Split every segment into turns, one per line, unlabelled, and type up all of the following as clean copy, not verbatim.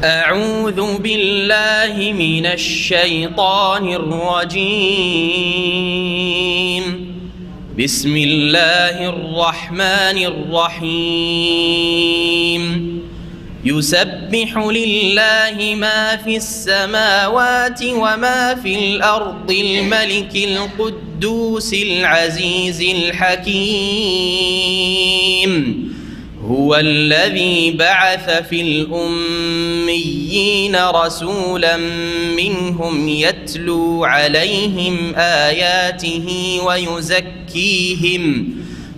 أعوذ بالله من الشيطان الرجيم. بسم الله الرحمن الرحيم. يسبح لله ما في السماوات وما في الأرض الملك القدوس العزيز الحكيم. هو الذي بعث في الأميين رسولا منهم يتلو عليهم آياته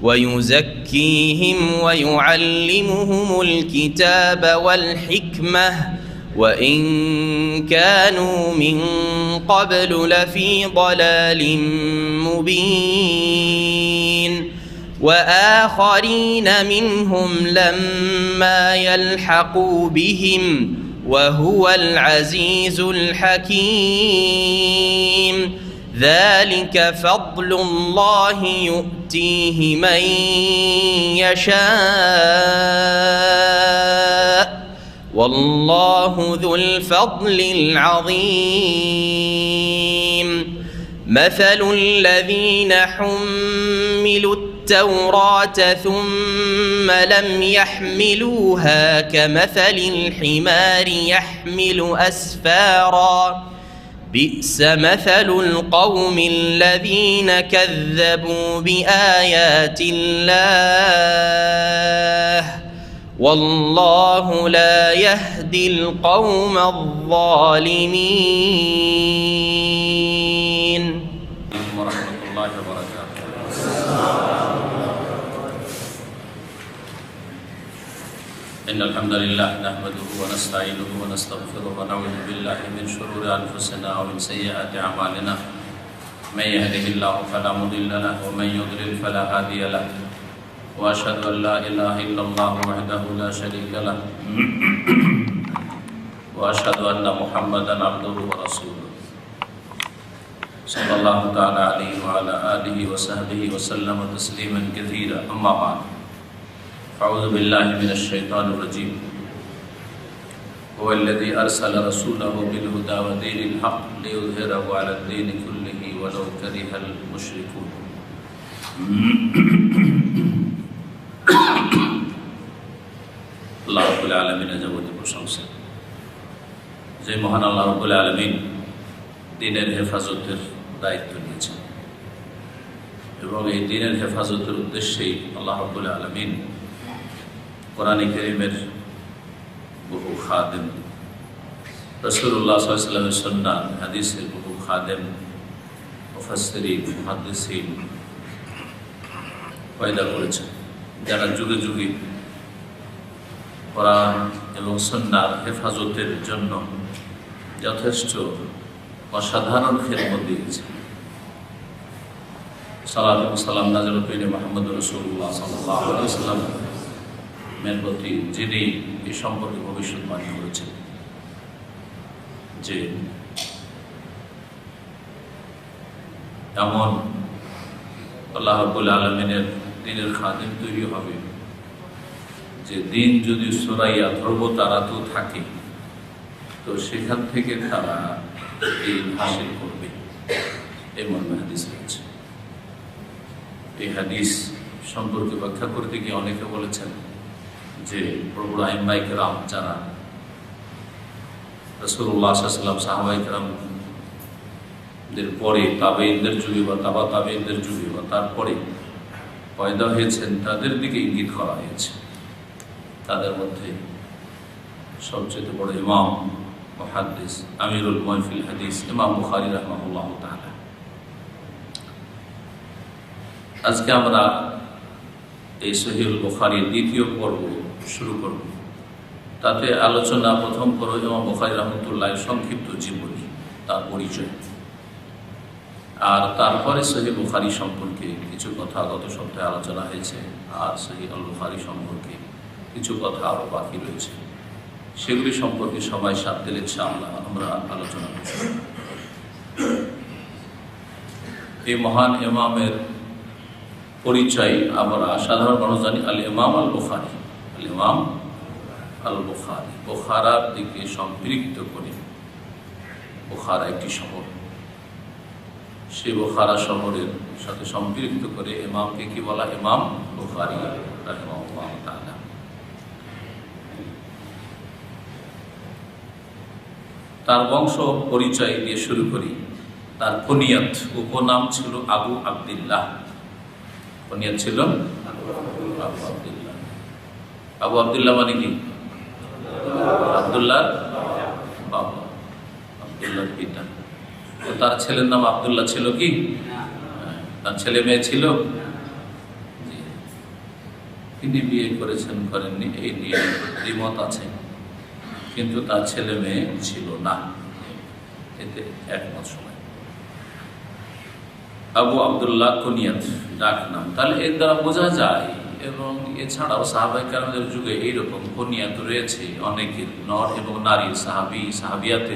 ويزكيهم ويعلمهم الكتاب والحكمة وإن كانوا من قبل لفي ضلال مبين. وآخرين منهم لما يلحقوا بهم وهو العزيز الحكيم. ذلك فضل الله يؤتيه من يشاء والله ذو الفضل العظيم. مثل الذين حملوا التوراة ثم لم يحملوها كمثل الحمار يحمل أسفارا بئس مثل القوم الذين كذبوا بآيات الله والله لا يهدي القوم الظالمين.
ورحمة الله وبركاته. إن الحمد لله نحمده ونستعينه ونستغفره ونعوذ بالله من شرور أنفسنا ومن سيئات أعمالنا. من يهده الله فلا مضل له ومن يضلل فلا هادي له. وأشهد أن لا إله إلا الله وحده لا شريك له وأشهد أن محمدا عبده ورسوله صلى الله تعالى عليه وعلى آله وصحبه وسلم تسليما كثيرا. أما بعد أعوذ بالله من الشيطان الرجيم. هو الذي أرسل رسوله بالهدى ودين الحق ليظهره على الدين كله ولو كره المشركون. আল্লাহ রাব্বুল আলামিনের যাবতীয় প্রশংসা। যে মহান আল্লাহ রাব্বুল আলামিন দ্বীনের হেফাজতের দায়িত্ব নিয়েছেন এবং এই দ্বীনের হেফাজতের উদ্দেশ্যেই আল্লাহ রাব্বুল আলামিন কোরআনে কারীমের বহু খাদেম, রাসূলুল্লাহ সাল্লাল্লাহু আলাইহি ওয়াসাল্লামের সুন্নাহ হাদিসের বহু খাদেম, মুফাসসিরিন, মুহাদ্দিসিন পয়দা করেছেন, যারা যুগে যুগে কোরআন এবং সুন্নাহর হেফাজতের জন্য যথেষ্ট অসাধারণ খেদমত দিয়েছে। সালাত এবং সালাম নাযিল করেন মুহাম্মদ রাসূলুল্লাহ সাল্লাল্লাহু আলাইহি ওয়াসাল্লাম এর প্রতি, যিনি এই সম্পর্কে ভবিষ্যৎবাণী করেছেন যে এমন আল্লাহ রাব্বুল আলামিনের দ্বীনের খাদেম তৈরি হবে যে দিন যদি সরাইয়া ধ্রুবতারাতেও থাকে তো সেখান থেকে তারা এই হাসিল করবে। এই মর্মে হাদিস রয়েছে। এই হাদিস সম্পর্কে ব্যাখ্যা করতে গিয়ে অনেকে বলেছেন যে প্রভুর আইম্মায়ে কেরাম যারা রাসূলুল্লাহ সাল্লাল্লাহু আলাইহি ওয়াসাল্লাম সাহাবায়ে কেরামদের পরে তাবেঈনদের যুগে বা তাবা তাবেঈনদের যুগে বা তারপরে পয়দা হয়েছেন তাদের দিকে ইঙ্গিত করা হয়েছে। তাদের মধ্যে সবচেয়ে বড় ইমাম মুহাদ্দিস আমিরুল মুফাসসিরিন হাদিস ইমাম বুখারী রাহিমাহুল্লাহ তাআলা। আজকে আমরা এই সহিহুল বুখারীর দ্বিতীয় পর্ব শুরু করব। তাতে আলোচনা প্রথম পর্ব ইমাম বুখারী রাহমাতুল্লাহর সংক্ষিপ্ত জীবনী, তার পরিচয়, আর তারপরে সহিহ বুখারী সম্পর্কে কিছু কথা গত সপ্তাহে আলোচনা হয়েছে, আর সহিহ আল বুখারী সম্পর্কে কিছু কথা আরও বাকি রয়েছে। সেগুলি সম্পর্কে সময় সাথ দিলে ইনশাআল্লাহ আমরা আলোচনা করব। এই মহান ইমামের পরিচয় আমরা সাধারণ মানুষ জানি, আল ইমাম আল বুখারী। আল ইমাম আল বুখারী, বুখারার দিকে সম্পৃক্ত করে। বুখারা একটি শহর, সেই বুখারা শহরের সাথে সম্পৃক্ত করে ইমামকে কি বলা? ইমাম বুখারী রাহিমাহুল্লাহ তাআলা। তার বংশ পরিচয় দিয়ে শুরু করি। তার কুনিয়াত, উপনাম ছিল আবু আব্দুল্লাহ। কুনিয়াত ছিল আবু আব্দুল্লাহ। আবু আব্দুল্লাহ মানে কি? আব্দুল্লাহ বাবা, আব্দুল্লাহর পিতা। তো তার ছেলের নাম আব্দুল্লাহ ছিল কি? তার ছেলে মেয়ে ছিল? তিনি বিয়ে করেছেন করেননি এই নিয়ে দ্বিমত আছে, কিন্তু তার ছেলে মেয়ে ছিল না, এতে একমত সময়। আবু আব্দুল্লাহ কুনিয়াত ডাক নাম। তাহলে এর দ্বারা বোঝা যায়, এবং এছাড়াও সাহাবায়ে কেরামদের যুগে এইরকম কুনিয়াত রয়েছে অনেকের, নর এবং নারী সাহাবী সাহাবিয়াতে,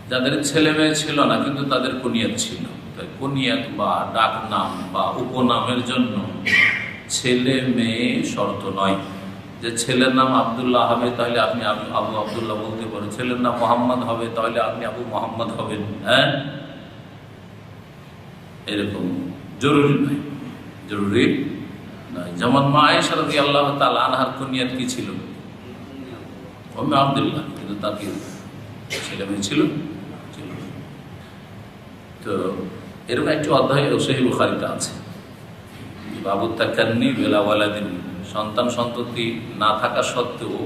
যাদের ছেলে মেয়ে ছিল না কিন্তু তাদের কুনিয়াত ছিল। তাই কুনিয়াত বা ডাক নাম বা উপনামের জন্য ছেলে মেয়ে শর্ত নয়। যে ছেলের নাম আব্দুল্লাহ হবে তাহলে আপনি আবু আব্দুল্লাহ বলতে পারেন, ছেলের নাম মোহাম্মদ হবে তাহলে আপনি আবু মোহাম্মদ হবেন। হ্যাঁ, এরকম জরুরি নয়, জরুরি নয়। যেমন মা আয়েশা রাদিয়াল্লাহু তাআলা আনহার কুনিয়াত কি ছিল? উম্মে আব্দুল্লাহ, কিন্তু তার কি ছেলে মেয়ে ছিল? তো এরকম একটি অধ্যায় সহিহ বুখারীতে আছে, বাবু তাকান্নি বিলা ওয়ালাদিন, সন্তান সন্ততি না থাকা সত্ত্বেও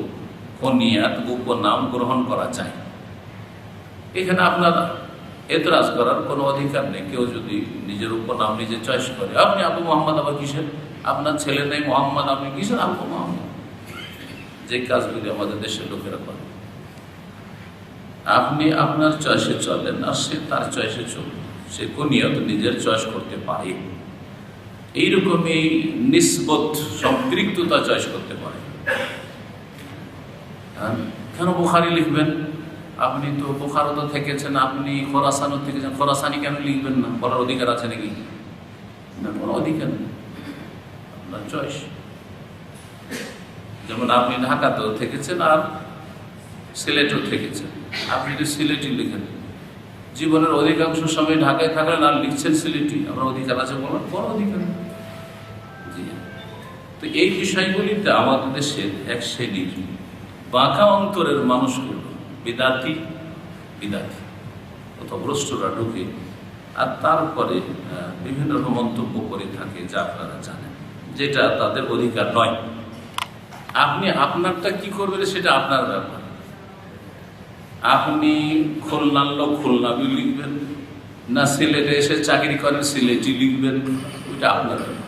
কুনিয়াত উপনাম গ্রহণ করা যায়। এখানে আপনার এতরাজ করার কোনো অধিকার নেই। কেউ যদি নিজের উপনাম নিজে চয়েস করে, আপনি আবু মোহাম্মদ, আবার কিসের? আপনার ছেলে নেই মোহাম্মদ, আপনি কিসের আবু মোহাম্মদ? যে কাজগুলি আমাদের দেশের লোকেরা করে, আপনি আপনার চয়েসে চলেন আর সে তার চয়েসে চলবে। সে কুনিয়াত নিজের চয়েস করতে পারে, এইরকমই নিসবত সম্পৃক্ততা চয়েস করতে পারে। কেন বুখারী লিখবেন? আপনি তো বুখারত থেকেছেন, আপনি খোরাসানও থেকেছেন, খোরাসানি কেন লিখবেন না? বলার অধিকার আছে নাকি? না, কোনো অধিকার নেই, আপনার চয়েস। যেমন আপনি ঢাকাতেও থেকেছেন আর সিলেটেও থেকেছেন, আপনি যদি সিলেটি লিখেন, জীবনের অধিকাংশ সময় ঢাকায় থাকলেন আর লিখছেন সিলেটি, আপনার অধিকার আছে বলার? কোনো অধিকার নেই। তো এই বিষয়গুলিতে আমাদের দেশের এক শ্রেণীর বাঁকা অন্তরের মানুষগুলো বিদাতি পথভ্রষ্টরা ঢুকে আর তারপরে বিভিন্ন রকম মন্তব্য করে থাকে, যা আপনারা জানেন, যেটা তাদের অধিকার নয়। আপনি আপনারটা কি করবেন সেটা আপনার ব্যাপার। আপনি খুলনার লোক খুলনাবি লিখবেন, না সিলেটে এসে চাকরি করেন সিলেটি লিখবেন, ওইটা আপনার ব্যাপার।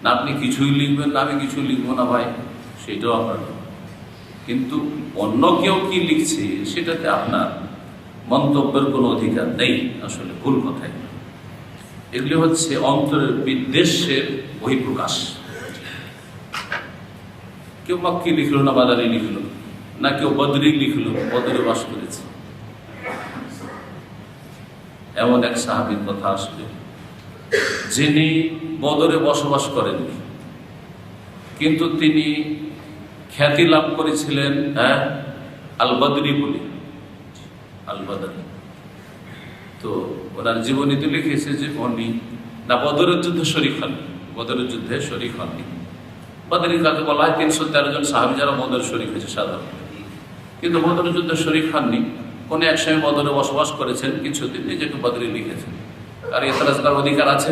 না আপনি কিছুই লিখবেন না আমি কিছু লিখবো না ভাই, সেটাও আপনার ব্যাপার। কিন্তু অন্য কেউ কি লিখছে সেটাতে আপনার মন্তব্যের কোনো অধিকার নেই। আসলে ভুল কথাই। এগুলি হচ্ছে অন্তরের বিদ্বেষের বহিঃপ্রকাশ। কেউ মক্কি লিখলো না বাদারি লিখলো, না কেউ বদরি লিখলো, বদরে বাস করেছে। এমন এক সাহাবীর কথা আসবে যিনি বদরে বসবাস করেননি, কিন্তু তিনি খ্যাতি লাভ করেছিলেন আল বদরি বলে, আল বদরি। তো ওনার জীবনীতে লিখেছে যে উনি না বদরের যুদ্ধে শরীক হননি, বদরের যুদ্ধে শরীক হননি। বদরি কাকে বলা হয়? 313 জন সাহাবী যারা বদর শরীক হয়েছে সাধারণত, কিন্তু বদরের যুদ্ধে শরীক হননি। কোন এক সময় বদরে বসবাস করেছেন কিছুদিন, নিজেকে বদরি লিখেছেন। আর এতরাজ করার অধিকার আছে?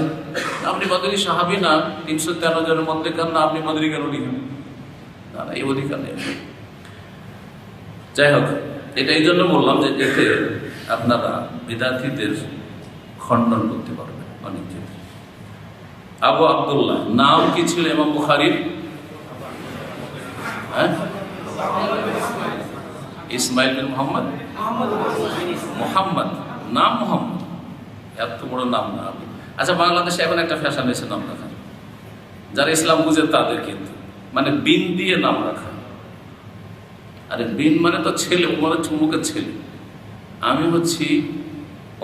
আপনি বদরি সাহাবী না, 313 জনের মধ্যে কেন না, আপনি বদরি কেন লিখেন? না, এই অধিকার নেই। যাই হোক, এটা এই জন্য বললাম যে এতে আপনারা বিদাতীদের খণ্ডন করতে পারবেন অনেক ক্ষেত্রে। আবু আব্দুল্লাহ নাম কি ছিল ইমাম বুখারীর? ইসমাইল বিন মোহাম্মদ, মোহাম্মদ নাম মোহাম্মদ, এত বড় নাম না। আচ্ছা, বাংলাদেশে এখন একটা ফ্যাশন হয়েছে নাম রাখা, যারা ইসলাম বুঝে তাদের, কিন্তু মানে বিন দিয়ে নাম রাখা। আরে বিন মানে তো ছেলে, মানে চুমুকের ছেলে। আমি হচ্ছি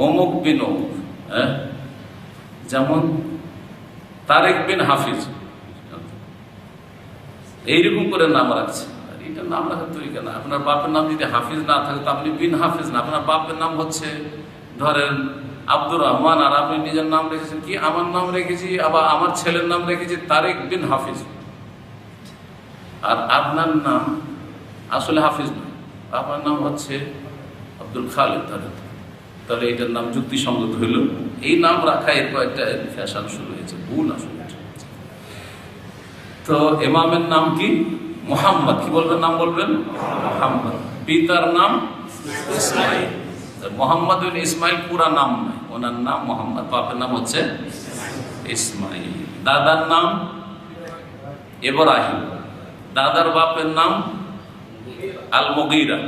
অমুক বিন অমুক। যেমন তারেক বিন হাফিজ, এইরকম করে নাম রাখছে। আর এটা নাম রাখার তরিকা না। আপনার বাপের নাম যদি হাফিজ না থাকে তো আপনি বিন হাফিজ না। আপনার বাপের নাম হচ্ছে ধরেন আব্দুর রহমান, আর আপনি নিজের নাম রেখেছেন কি, আমার নাম রেখেছি, আবার আমার ছেলের নাম রেখেছি তারেক বিন হাফিজ, আর আপনার নাম আসলে হাফিজ না, আপনার নাম হচ্ছে আব্দুল খালেদ, তাহলে এটার নাম যুক্তিসঙ্গত হইল? এই নাম রাখা এরপর একটা ফ্যাশন শুরু হয়েছে, ভুল আসলে। তো ইমামের নাম কি? মুহাম্মদ। কি বলবেন? নাম বলবেন মুহাম্মদ। পিতার নাম ইসমাইল। মোহাম্মদ বিন ইসমাইল পুরা নাম নয়, ওনার নাম মোহাম্মদ, বাপের নাম হচ্ছে ইসমাইল। দাদার নাম ইব্রাহিম, দাদার বাপের নাম আল মুগীরা।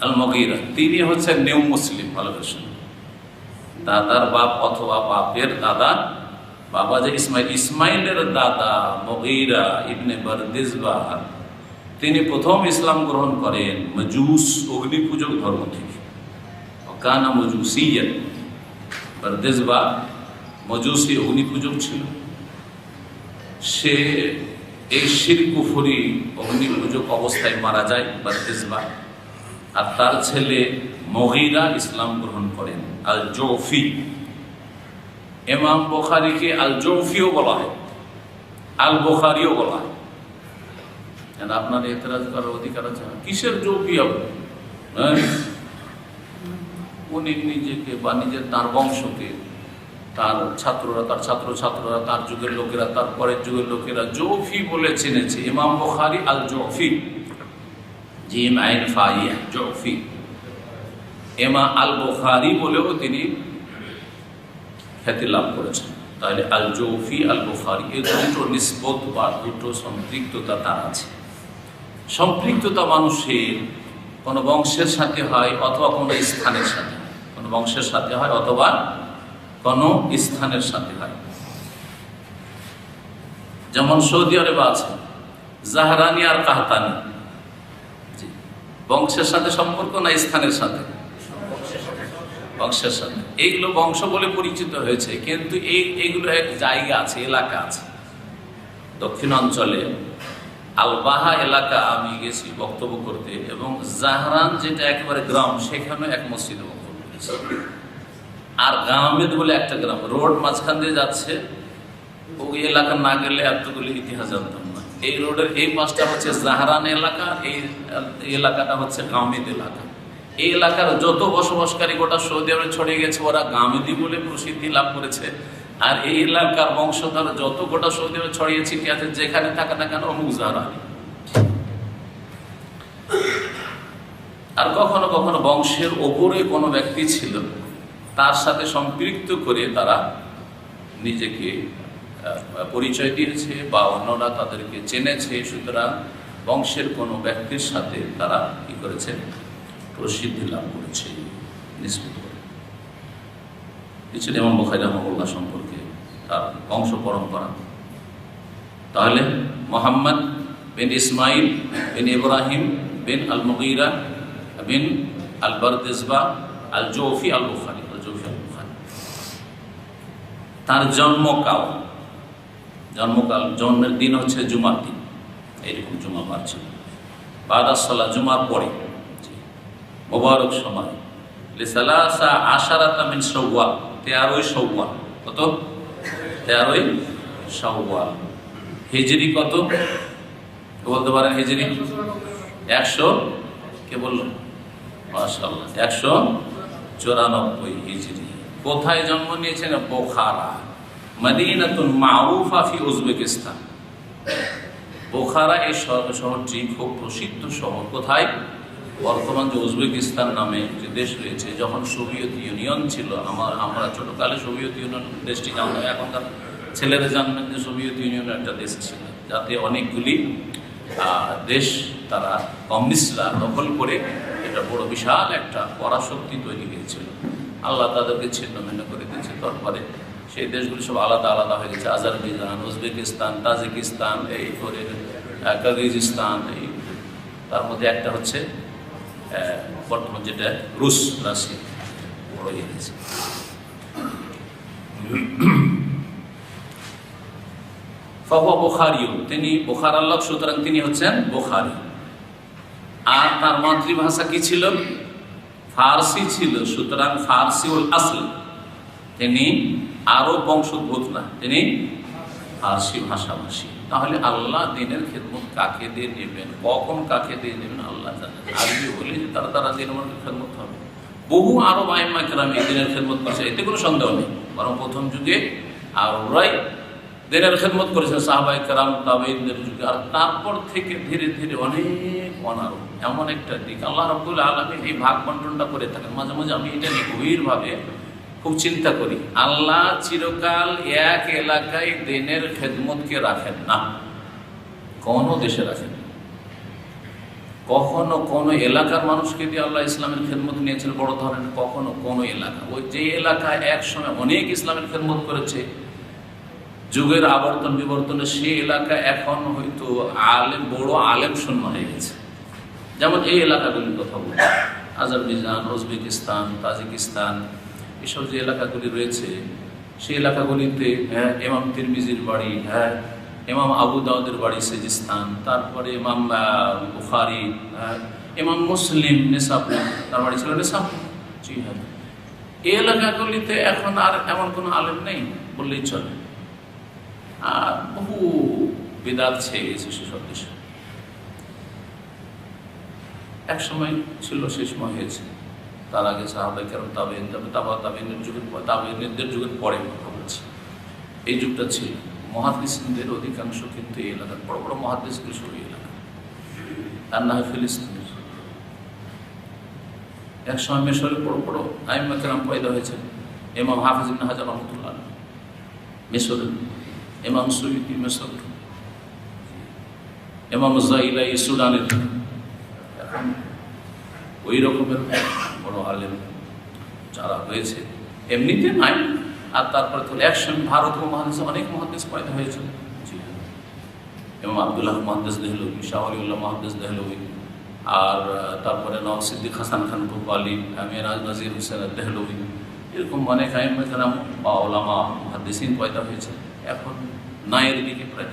আল মুগীরা তিনি হচ্ছে নিউ মুসলিম। ভালো করে, দাদার বাপ অথবা বাপের দাদা, বাবা যে ইসমাইল, ইসমাইলের দাদা মুগীরা ইবনে বারদিজবা, তিনি প্রথম ইসলাম গ্রহণ করেন মজুস, অগ্নি পূজক ধর্ম থেকে। কানা মজুসিয়ান, বারদিজবা মজুসি অগ্নি পূজক ছিল। সে এই শিরক কুফরি অগ্নি পূজক অবস্থায় মারা যায় বারদিজবা, আর তার ছেলে মুগীরা ইসলাম গ্রহণ করেন। আল জৌফি, ইমাম বুখারীকে আল জৌফিও বলা হয়, আল বুখারীও বলা হয়। আপনার এতরাজ করার অধিকার আছে? কিসের জৌফি হবে? উনি নিজেকে বা নিজের তার বংশকে, তার ছাত্ররা, তার ছাত্ররা, তার যুগের লোকেরা, তার পরের যুগের লোকেরা জৌফি বলে চিনেছে। ইমাম বুখারী আল জৌফি, জিম আইন ফাইয়া, জৌফি। ইমাম আল বুখারী বলেও তিনি খ্যাতি লাভ করেছেন। তাহলে আল জৌফি, আল বুখারী, এই দুটো নিসবত বা দুটো সম্পৃক্ততা তার আছে। সম্পৃক্ততা মানুষের কোনো বংশের সাথে হয় অথবা কোনো স্থানের সাথে, কোনো বংশের সাথে হয় অথবা কোনো স্থানের সাথে হয়। যেমন সৌদি আরবে আছে জাহরানি আর কাহতানি, বংশের সাথে সম্পর্ক না স্থানের সাথে? বংশের সাথে। এইগুলো বংশ বলে পরিচিত হয়েছে, কিন্তু এইগুলো এক জায়গা আছে, এলাকা আছে। দক্ষিণাঞ্চলে আলবাহা এলাকা আমি গেছি বক্তব্য করতে, এবং জাহরান যেটা একেবারে গ্রাম, সেখানে এক মসজিদে বক্তব্য করেছি। আর গামেদ বলে একটা গ্রাম, রোড মাঝখান দিয়ে যাচ্ছে, ওই এলাকা না গেলে এতগুলি ইতিহাস জানতাম না। এই রোডের এই পাশটা হচ্ছে জাহরান এলাকা, এই এলাকাটা হচ্ছে গামেদ এলাকা। এই এলাকার যত বসবাসকারী গোটা সৌদি আরবে ছড়িয়ে গেছে, ওরা গামেদি বলে প্রসিদ্ধি লাভ করেছে। আর এই এলাকার বংশধর যত গোটা সৌদি আরবে ছড়িয়ে ছিটিয়ে আছে, যেখানে থাকে না কেন অমুক জাহরানি। আর কখনো কখনো বংশের ওপরে কোনো ব্যক্তি ছিল, তার সাথে সম্পৃক্ত করে তারা নিজেকে পরিচয় দিয়েছে বা অন্যরা তাদেরকে চেনেছে। সুতরাং বংশের কোনো ব্যক্তির সাথে তারা কি করেছে? প্রসিদ্ধি লাভ করেছে নিসবত করে। কিছু ইমাম বুখারী রাহিমাহুল্লাহ সম্পর্কে তার বংশ পরম্পরা। তাহলে মুহাম্মদ বিন ইসমাইল বিন ইব্রাহিম বিন আল মুগীরা বিন আল বারদিজবা আল জৌফি আল বুখারী, তার জন্মকাল, জন্মের দিন হচ্ছে জুমার দিন, এইরকম জুমা বার ছিল, বাদাস সালাত, জুমার পরে মোবারক সময়। লিসালাসা আশারাতা মিন শাওয়াল, 13ই শাওয়াল। কত? 13ই শাওয়াল। হিজরি কত বলতে পারেন? হিজরি 100, কে বলল? মাশাআল্লাহ, 194 হিজরি। কোথায় জন্ম নিয়েছেন? বোখারা, মদিনাতুন মারুফা ফি উজবেকিস্তান। বোখারা এই শহরটি খুব প্রসিদ্ধ শহর। কোথায়? বর্তমান যে উজবেকিস্তান নামে যে দেশ রয়েছে, যখন সোভিয়েত ইউনিয়ন ছিল, আমরা ছোটকালে সোভিয়েত ইউনিয়ন দেশটি জানতাম, এখনকার ছেলেরা জানবেন যে সোভিয়েত ইউনিয়নের একটা দেশ ছিল, যাতে অনেকগুলি দেশ তারা কমিউনিস্টরা দখল করে এটা বড় বিশাল একটা পরাশক্তি তৈরি হয়েছিল। আল্লাহ তাদেরকে ছিন্ন ভিন্ন করে দিয়েছে। তারপরে সেই দেশগুলি সব আলাদা আলাদা হয়ে গেছে, আজারবাইজান, উজবেকিস্তান, তাজিকিস্তান, এই করে কিরগিজস্তান, এই তার মধ্যে একটা হচ্ছে বর্তমান যেটা রুশ, রাশিয়া বড় হয়ে গেছে। ফাহুয়া বুখারী, তিনি বুখারার লোক, সুতরাং তিনি হচ্ছেন বুখারী। আর তার মাতৃভাষা কি ছিল? ফার্সি ছিল, সুতরাং ফার্সিউল আসল, তিনি আরব বংশোদ্ভূত না, তিনি ফার্সি ভাষাভাষী। তাহলে আল্লাহ দিনের খেদমত কাকে দিয়ে নেবেন, কখন কাকে দিয়ে নেবেন আল্লাহ জানেন। আরবি বলে যে তারা তারা দিনের খেদমত হবে। বহু আরব আইম্মা কেরাম এই দিনের খেদমত করেছে, এতে কোনো সন্দেহ নেই। বরং প্রথম যুগে আরবরাই দিনের খেদমত করেছেন, সাহাবায়ে কেরাম, তাবেঈনদের যুগে। আর তারপর থেকে ধীরে ধীরে অনেক অনারব, এমন একটা দিক আল্লাহ রাব্বুল আলামিন এই ভাগ বন্টনটা করে থাকেন। মাঝে মাঝে আমি এটা নিয়ে গভীরভাবে খুব চিন্তা করি। আল্লাহ চিরকাল এক এলাকায় দিনের খেদমতকে রাখেন না, কোন দেশে রাখেন। কখনো কোন এলাকার মানুষকে দিয়ে আল্লাহ ইসলামের খেদমত নিয়েছেন বড় ধরনের, কখনো কোন এলাকা, ওই যে এলাকায় এক সময় অনেক ইসলামের খেদমত করেছে, যুগের আবর্তন বিবর্তনে সেই এলাকা এখন হয়তো আলেম, বড় আলেম শূন্য হয়ে গেছে। যেমন এই এলাকাগুলির কথা বলি, আজারবাইজান, উজবেকিস্তান, তাজিকিস্তান, এসব যে এলাকাগুলি রয়েছে, সেই এলাকাগুলিতে ইমাম তিরমিজির বাড়ি, ইমাম আবু দাউদের বাড়ি সিজিস্তান, তারপরে ইমাম বুখারী, ইমাম মুসলিম নিসাপুর, তার বাড়ি ছিল নিসাপুর। জি হ্যাঁ, এই এলাকাগুলিতে এখন আর এমন কোনো আলেম নেই বললেই চলে। আর বহু বিদআত ছেয়ে গেছে সেসব দেশে। এক সময় ছিল, শেষ সময় হয়েছে। তার আগে সাহাবায়ে কেরাম, তাবেঈন, তাবেঈনের যুগের পরে কথা বলছি, এই যুগটা ছিল। মুহাদ্দিসিনদের অধিকাংশ কিন্তু এই এলাকার বড় বড় মুহাদ্দিসগুলো শুরু এই এলাকা, আর না হয় ফিলিস্তিনের। এক সময় মিশরের বড় বড় আইম্মা কেরাম পয়দা হয়েছে। ইমাম হাফিজ ইবনে হাজার রাহমাতুল্লাহ মিশরের, ইমাম সুয়ুতি মিশর, ইমাম জাইলাই সুদানের। এখন ওই রকমের বড় আলেম যারা হয়েছে এমনিতে নাই। আর তারপরে তো একসঙ্গে ভারত মহাদেশে অনেক মহাদেশ পয়দা হয়েছে। ইমাম আব্দুল্লাহ মুহাদ্দিস দেহলভী, শাহ ওয়ালিউল্লাহ মুহাদ্দিস দেহলভী, আর তারপরে নওয়াব সিদ্দিক হাসান খান ভূপালী, মিরাজ নাজির হোসেন দেহলভী, এরকম অনেক আইম্মা কেরাম বা উলামা মুহাদ্দিসিন পয়দা হয়েছে। এখন নায়ের দিকে প্রায়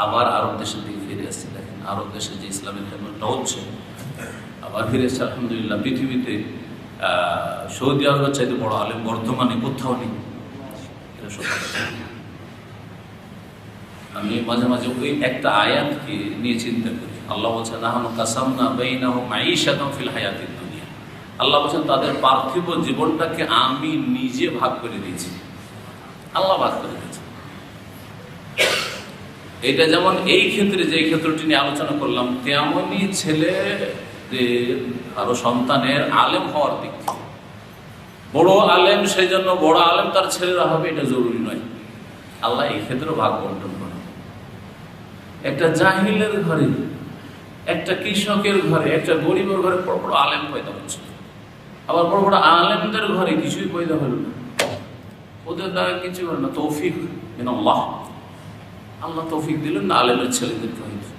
আবার আরব দেশের দিকে ফিরে আসছে। দেখেন আরব দেশে যে ইসলামের খেদমতটা হচ্ছে আবার ফিরে এসছে আলহামদুলিল্লাহ। পৃথিবীতে সৌদি আরবের চাইতে বড় আলেম বর্তমানে কোথাও নেই। আমি মাঝে মাঝে ওই একটা আয়াতকে নিয়ে চিন্তা করি। আল্লাহ বলছেন নাহনু কাসামনা বাইনাহুম মাঈশাতাহুম ফিল হায়াতিদ দুনিয়া। আল্লাহ বলছেন তাদের পার্থিব জীবনটাকে আমি নিজে ভাগ করে দিয়েছি। আল্লাহ ভাগ করে দিয়েছে। এটা যেমন এই ক্ষেত্রে যে ক্ষেত্রটি নিয়ে আলোচনা করলাম, তেমনই ছেলে আরো সন্তানের আলেম হওয়ার দিক থেকে বড় আলেম, সেই জন্য বড় আলেম তার ছেলেরা হবে এটা জরুরি নয়। আল্লাহ এই ক্ষেত্রে ভাগ বন্টন করে। একটা জাহিলের ঘরে, একটা কৃষকের ঘরে, একটা গরিবের ঘরে বড় বড় আলেম পয়দা হচ্ছে, আবার বড় বড় আলেমদের ঘরে কিছুই পয়দা হল না, ওদের দ্বারা কিছু হল না। তৌফিক মিনাল্লাহ, আল্লাহ তৌফিক দিলেন না আলেমের ছেলেদেরকে হইতে।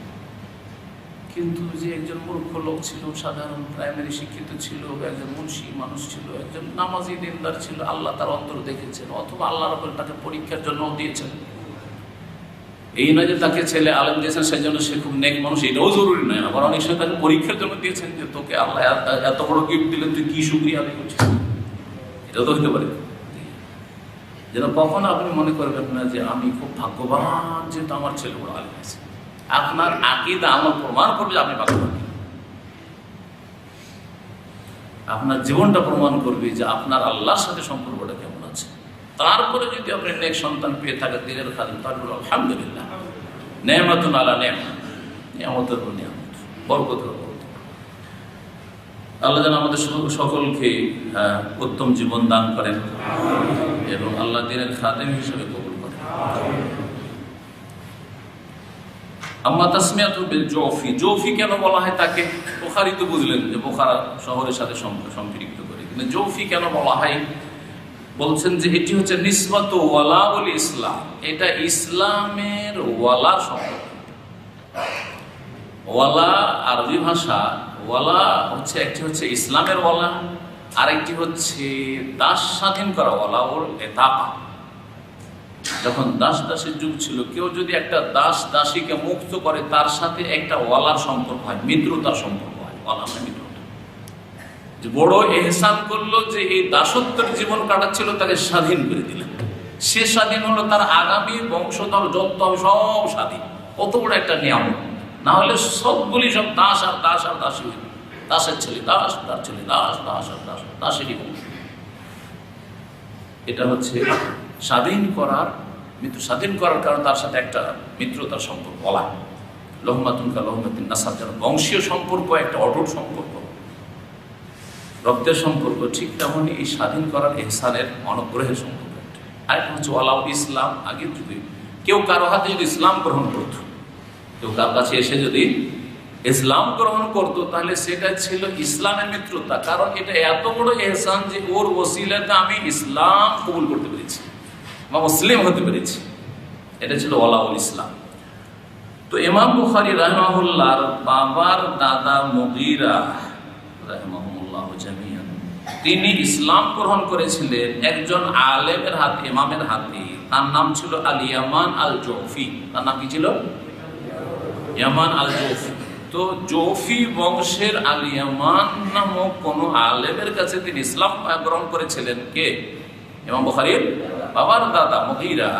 কিন্তু যে একজন মূর্খ লোক ছিল, সাধারণ প্রাইমারি শিক্ষিত ছিল, একজন মুন্সি মানুষ ছিল, একজন নামাজি দিনদার ছিল, আল্লাহ তার অন্তর দেখেছেন, অথবা আল্লাহ রাব্বুল তাকে পরীক্ষার জন্য দিয়েছেন। এই নয় যে তাকে ছেলে আলেম দিয়েছেন সেই জন্য সে খুব নেক মানুষ, এটাও জরুরি নয়। আবার অনেক সময় তাকে পরীক্ষার জন্য দিয়েছেন যে তোকে আল্লাহ এত বড় গিফট দিলেন, তুই কি শুকরিয়া আদায় করছিস। এটাও তো হতে পারে। যেন কখনো আপনি মনে করবেন না যে আমি খুব ভাগ্যবান যেহেতু আমার ছেলে বড় আলেম আছে। আপনার আকীদা আমল প্রমাণ করবে আপনি ভাগ্যবান। আপনার জীবনটা প্রমাণ করবে যে আপনার আল্লাহর সাথে সম্পর্কটা কেমন আছে। তারপরে যদি আপনি নেক সন্তান পেয়ে থাকেন, দিনের খাদেম, তারপরে আলহামদুলিল্লাহ, নেয়ামাতুন আলা নেয়ামত, নিয়ামতের উপর নিয়ামত, বরকতের উপর বরকত। আল্লাহ যেন আমাদের সকলকে উত্তম জীবন দান করেন এবং আল্লাহ দিনের খাদেম হিসেবে কবুল করেন। আম্মা তাসমিয়াতু বিল জৌফি, জৌফি কেন বলা হয় তাকে? বুখারী তো বুঝলেন যে বুখারা শহরের সাথে সম্পৃক্ত করে, কিন্তু জৌফি কেন বলা হয়? বলছেন যে এটি হচ্ছে নিসবাতু ওয়ালাউল ইসলাম, এটা ইসলামের ওয়ালার সম্পর্ক। ওয়ালা আরবি ভাষা, ওয়ালা হচ্ছে একটি হচ্ছে ইসলামের ওয়ালা, আরেকটি হচ্ছে দাস স্বাধীন করা ওয়ালাউল ইতাকা। যখন দাস দাসীর যুগ ছিল, কেউ যদি একটা দাস দাসীকে মুক্ত করে, তার সাথে একটা ওয়ালার সম্পর্ক হয়, মিত্রতার সম্পর্ক হয়। ওয়ালা মানে মিত্রতা। যে বড় এহসান করলো যে এই দাসত্বের জীবন কাটাচ্ছিল তাকে স্বাধীন করে দিলেন। সে স্বাধীন হলো, তার আগামী বংশধর যত সব স্বাধীন। কত বড় একটা নিয়ামত! না হলে সবগুলি সব দাস আর দাস আর দাসী হইল। দাসের ছেলে দাস, তার ছেলে দাস, দাস আর দাস, দাসেরই বংশ। এটা হচ্ছে স্বাধীন করার মিত্র। স্বাধীন করার কারণ তার সাথে একটা মিত্রতার সম্পর্ক, বলা লহমাতুনকা লহমাতিন নাসাব, যেন বংশীয় সম্পর্ক, একটা অটুট সম্পর্ক, রক্তের সম্পর্ক। ঠিক তেমনই এই স্বাধীন করার এহসানের অনুগ্রহের সম্পর্ক। আরেকটা হচ্ছে ওয়ালাউ ইসলাম। আগে যদি কেউ কারো হাতে যদি ইসলাম গ্রহণ করত, কেউ কার কাছে এসে যদি ইসলাম গ্রহণ করত, তাহলে সেটা ছিল ইসলামের মিত্রতা। কারণ এটা এত বড় এহসান যে ওর ওসিলাতে আমি ইসলাম কবুল করতে পেরেছি বা মুসলিম হতে পেরেছি। এটা ছিল ওয়ালাউল ইসলাম। তো ইমাম বুখারী রাহিমাহুল্লাহর বাবার দাদা মুগীরা রাহিমাহুল্লাহ জামিয়ান, তিনি ইসলাম গ্রহণ করেছিলেন একজন আলেমের হাতে, ইমামের হাতে। তার নাম ছিল আল ইয়ামান আল জৌফি। তার নাম কি ছিল? ইয়ামান আল জৌফি। তো জৌফি বংশের আল ইয়ামান নামক কোন আলেমের কাছে তিনি ইসলাম গ্রহণ করেছিলেন। কে? ইমাম বুখারীর বাবার দাদা মুগীরা।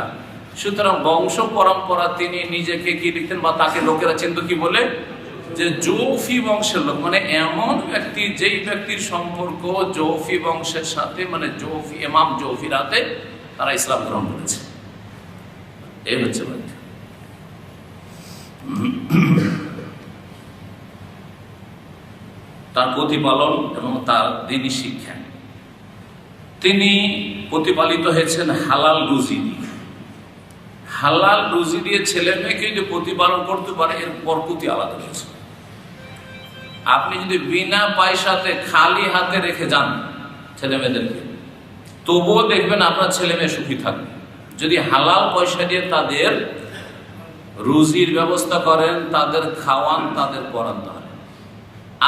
সুতরাং বংশ পরম্পরা তিনি নিজেকে কি লিখতেন বা তাকে লোকেরা চিনত কি বলে? যে জৌফি বংশের লোক, মানে এমন ব্যক্তি যেই ব্যক্তির সম্পর্ক জৌফি বংশের সাথে, মানে জৌফি ইমাম জৌফির হাতে তারা ইসলাম গ্রহণ করেছে। এই হচ্ছে তার প্রতিপালন এবং তার দ্বীনি শিক্ষা। তিনি প্রতিপালিত হয়েছেন হালাল রুজি দিয়ে। হালাল রুজি দিয়ে ছেলে মেয়েকে যদি প্রতিপালন করতে পারে, এর বরকতি আলাদা রয়েছে। আপনি যদি বিনা পয়সাতে খালি হাতে রেখে যান ছেলে মেয়েদেরকে, তবুও দেখবেন আপনার ছেলে মেয়ে সুখী থাকবে। যদি হালাল পয়সা দিয়ে তাদের রুজির ব্যবস্থা করেন, তাদের খাওয়ান, তাদের পড়ান, তাহলে।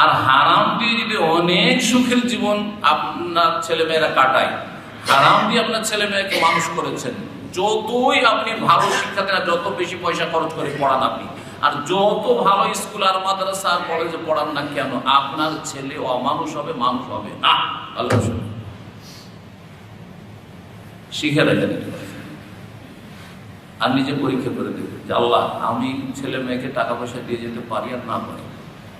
আর হারাম দিয়ে যদি অনেক সুখের জীবন আপনার ছেলে মেয়েরা কাটায়, হারাম দিয়ে আপনার ছেলে মেয়েকে মানুষ করেছেন, যতই আপনি ভালো শিক্ষা দেন, যত বেশি পয়সা খরচ করে পড়ান আপনি, আর যত ভালো স্কুল আর মাদ্রাসা আর কলেজে পড়ান না কেন, আপনার ছেলে অমানুষ হবে, মানুষ হবে না। আল্লাহ শিখে রাখেন। আর নিজে পরীক্ষা করে দেবে যে আল্লাহ, আমি ছেলে মেয়েকে টাকা পয়সা দিয়ে যেতে পারি আর না পারি,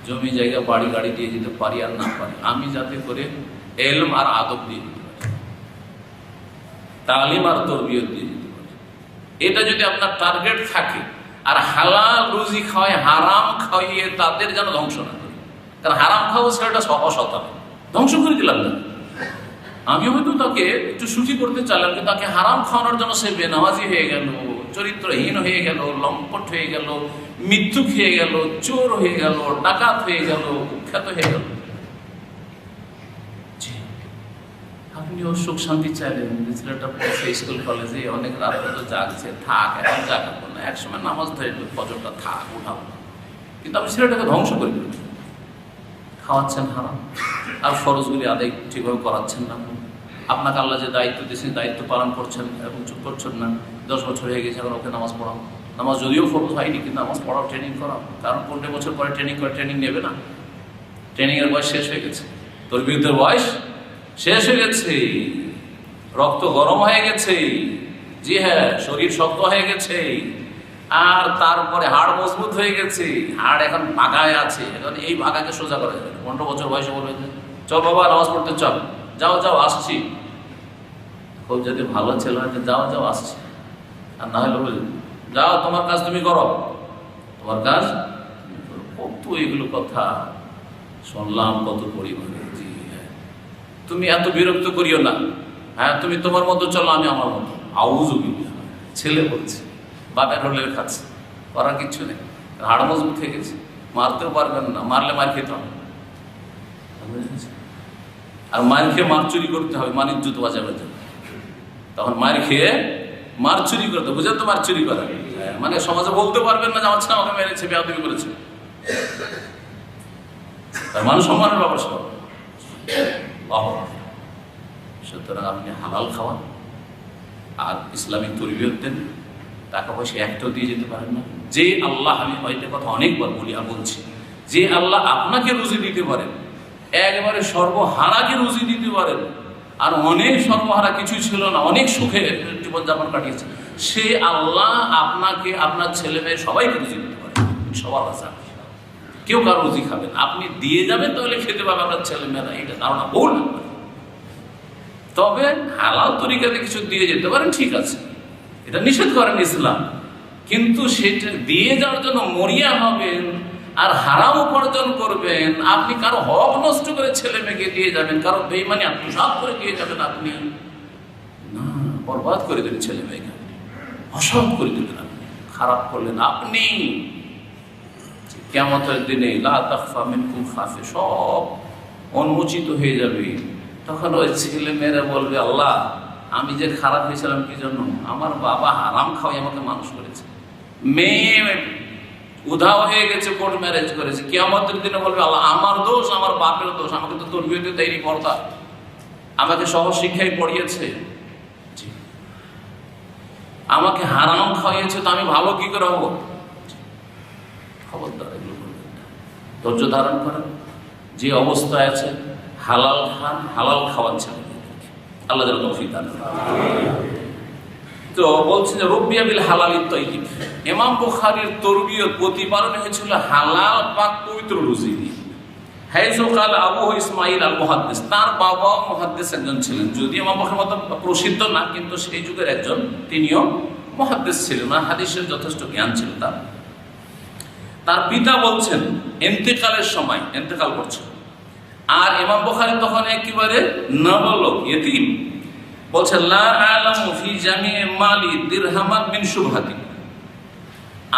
জমি জায়গা বাড়ি গাড়ি দিয়ে যেতে পারি আর না পারি, আমি যাতে করে এলম আর আদব দিয়ে যেতে পারি, তালিম আর তরবিয়ত দিয়ে যেতে পারি। এটা যদি আপনার টার্গেট থাকে, আর হালাল রুজি খাওয়ায় হারাম খাইয়ে তাদের যেন ধ্বংস না করে। কারণ হারাম খাওয়া সেটা অসৎ, ধ্বংস করে দিলাম না। আমি হয়তো তাকে একটু সুখী করতে চাইলাম, কিন্তু তাকে হারাম খাওয়ানোর জন্য সে বেনামাজি হয়ে গেল, চরিত্রহীন হয়ে গেল, লম্পট হয়ে গেল, মিথ্যুক হয়ে গেল, চোর হয়ে গেল, ডাকাত হয়ে গেল, কুখ্যাত হয়ে গেল। আপনিও সুখ শান্তি চাইলেন, ছেলেটা পড়ছে স্কুল কলেজে, অনেক রাত পর্যন্ত জাগছে, থাক, এখন জাগাবো না, একসময় নামাজ ধরে ফজরটা থাক, উঠাবো না। কিন্তু আপনি ছেলেটাকে ধ্বংস করে দিলেন, খাওয়াচ্ছেন হারাম, আর ফরজগুলি আদায় ঠিকভাবে করাচ্ছেন না। আপনাকে আল্লাহ যে দায়িত্ব দিয়েছেন, দায়িত্ব পালন করছেন এবং চুপ করছেন না। 10 বছর হয়ে গেছে, এখন ওকে নামাজ পড়াও। নামাজ যদিও ফরজ হয়নি, কিন্তু নামাজ পড়াও, ট্রেনিং করাও। কারণ 15 বছর পরে ট্রেনিং করে, ট্রেনিং নেবে না। ট্রেনিংয়ের বয়স শেষ হয়ে গেছে, তরবিয়তের বয়স শেষ হয়ে গেছে, রক্ত গরম হয়ে গেছে, জি হ্যাঁ, শরীর শক্ত হয়ে গেছে, আর তারপরে হাড় মজবুত হয়ে গেছে, হাড় এখন ভাগায় আছে। এখন এই ভাগাকে সোজা করা যাবে। 15 বছর বয়সে বলবে চল বাবা নামাজ পড়তে, চল, যাও যাও আসছি। খুব যদি ভালো ছেলে হয়, যাও যাও আসছি। আর না হলে বলে যাও তোমার কাজ তুমি করো, তোমার কাজ কত এগুলো কথা শুনলাম, কত পরিমাণে। জি হ্যাঁ, তুমি এত বিরক্ত করিও না। হ্যাঁ, তুমি তোমার মতো চলো, আমি আমার মতো। আউযুবিল্লাহ, ছেলে বলছে, বাপের হলের খাচ্ছে, করার কিচ্ছু নেই, হাড় মজবুত হয়ে গেছে, মারতেও পারবেন না, মারলে মার খেতে হবে। আর মার খেয়ে মার চুরি করতে হবে, মার ইজ্জত বাঁচাবার জন্য। তখন মার খেয়ে মার চুরি করতে, বুঝেন তো মার চুরি করা মানে সমাজে বলতে পারবেন না যে আমার ছেলে আমাকে মেরেছে, বেয়াদবি করেছে। তার মানুষ সম্মানের ব্যাপার সব। সুতরাং আপনি হালাল খাওয়ান, আর ইসলামিক তরবিয়ত দেন, টাকা পয়সা একটাও দিয়ে যেতে পারেন না। যে আল্লাহ, আমি হয়তো কথা অনেকবার বলি আর বলছি, যে আল্লাহ আপনাকে রুজি দিতে পারেন, একবারে সর্বহারাকে রুজি দিতে পারেন, আর অনেক সর্বহারা কিছুই ছিল না, অনেক সুখে জীবনযাপন কাটিয়েছে, সে আল্লাহ আপনাকে, আপনার ছেলে মেয়ে সবাইকে রুজি দিতে পারেন। সবার আছে, কেউ কারো রুজি খাবেন, আপনি দিয়ে যাবেন তাহলে খেতে পাবে আপনার ছেলে মেয়েরা, এটা ধারণা ভুল। তবে হালাল তরিকাতে কিছু দিয়ে যেতে পারেন, ঠিক আছে, এটা নিষেধ করেন ইসলাম, কিন্তু সেটা দিয়ে যাওয়ার জন্য মরিয়া হবেন আর হারাম উপার্জন করবেন, আপনি কারো হক নষ্ট করে ছেলে মেয়েকে দিয়ে যাবেন, কারো বেঈমানি আত্মসাৎ করে দিয়ে যাবেন, আপনি না, বরবাদ করে দেবেন ছেলে মেয়েকে, অসৎ করে দিলেন, আপনি খারাপ করলেন আপনি। কিয়ামতের দিনে লা তাখফা মিনকুম খাফে, সব উন্মোচিত হয়ে যাবে। তখন ওই ছেলে মেয়েরা বলবে, আল্লাহ আমি যে খারাপ হয়েছিলাম কি জন্য? আমার বাবা হারাম খাওয়াই আমাকে মানুষ করেছে, মেয়ে উধাও হয়ে গেছে, কোর্ট ম্যারেজ করেছে। কিয়ামতের দিনে বলবে, আল্লাহ আমার দোষ, আমার বাপের দোষ, আমাকে তো তরবিয়তে দেয়নি পর্দা, আমাকে সহজ শিক্ষায় পড়িয়েছে, আমাকে হারাম খাওয়াইছে, তো আমি ভালো কি করে হবো? খবরদার, এগুলো করবেন না, ধৈর্য ধারণ করেন, যে অবস্থায় আছে হালাল খান, হালাল খাওয়াচ্ছেন, আল্লাহ যেন তৌফিক দান করেন। তো বলছেন যে রব্বিয়া বিল হালালি তাইয়িব, ইমাম বুখারীর তরবিয়ত প্রতিপালন হয়েছিল হালাল পাক পবিত্র রুজি দিয়ে। হাইযু কাল আবু ইসমাঈল আল মুহাদ্দিস, তার বাবা মুহাদ্দিস একজন ছিলেন, যদি ইমাম বুখারীর মতো প্রসিদ্ধ না, কিন্তু সেই যুগের একজন, তিনিও মুহাদ্দিস ছিলেন, হাদিসের যথেষ্ট জ্ঞান ছিল তার। তার পিতা বলছেন ইন্তেকালের সময়, ইন্তেকাল করছেন, আর ইমাম বুখারী তখন একেবারে নাবালক, ইতিম, বলছেন লা আলামু ফি জামি'i মালি দিরহামান মিন শুবহাতি,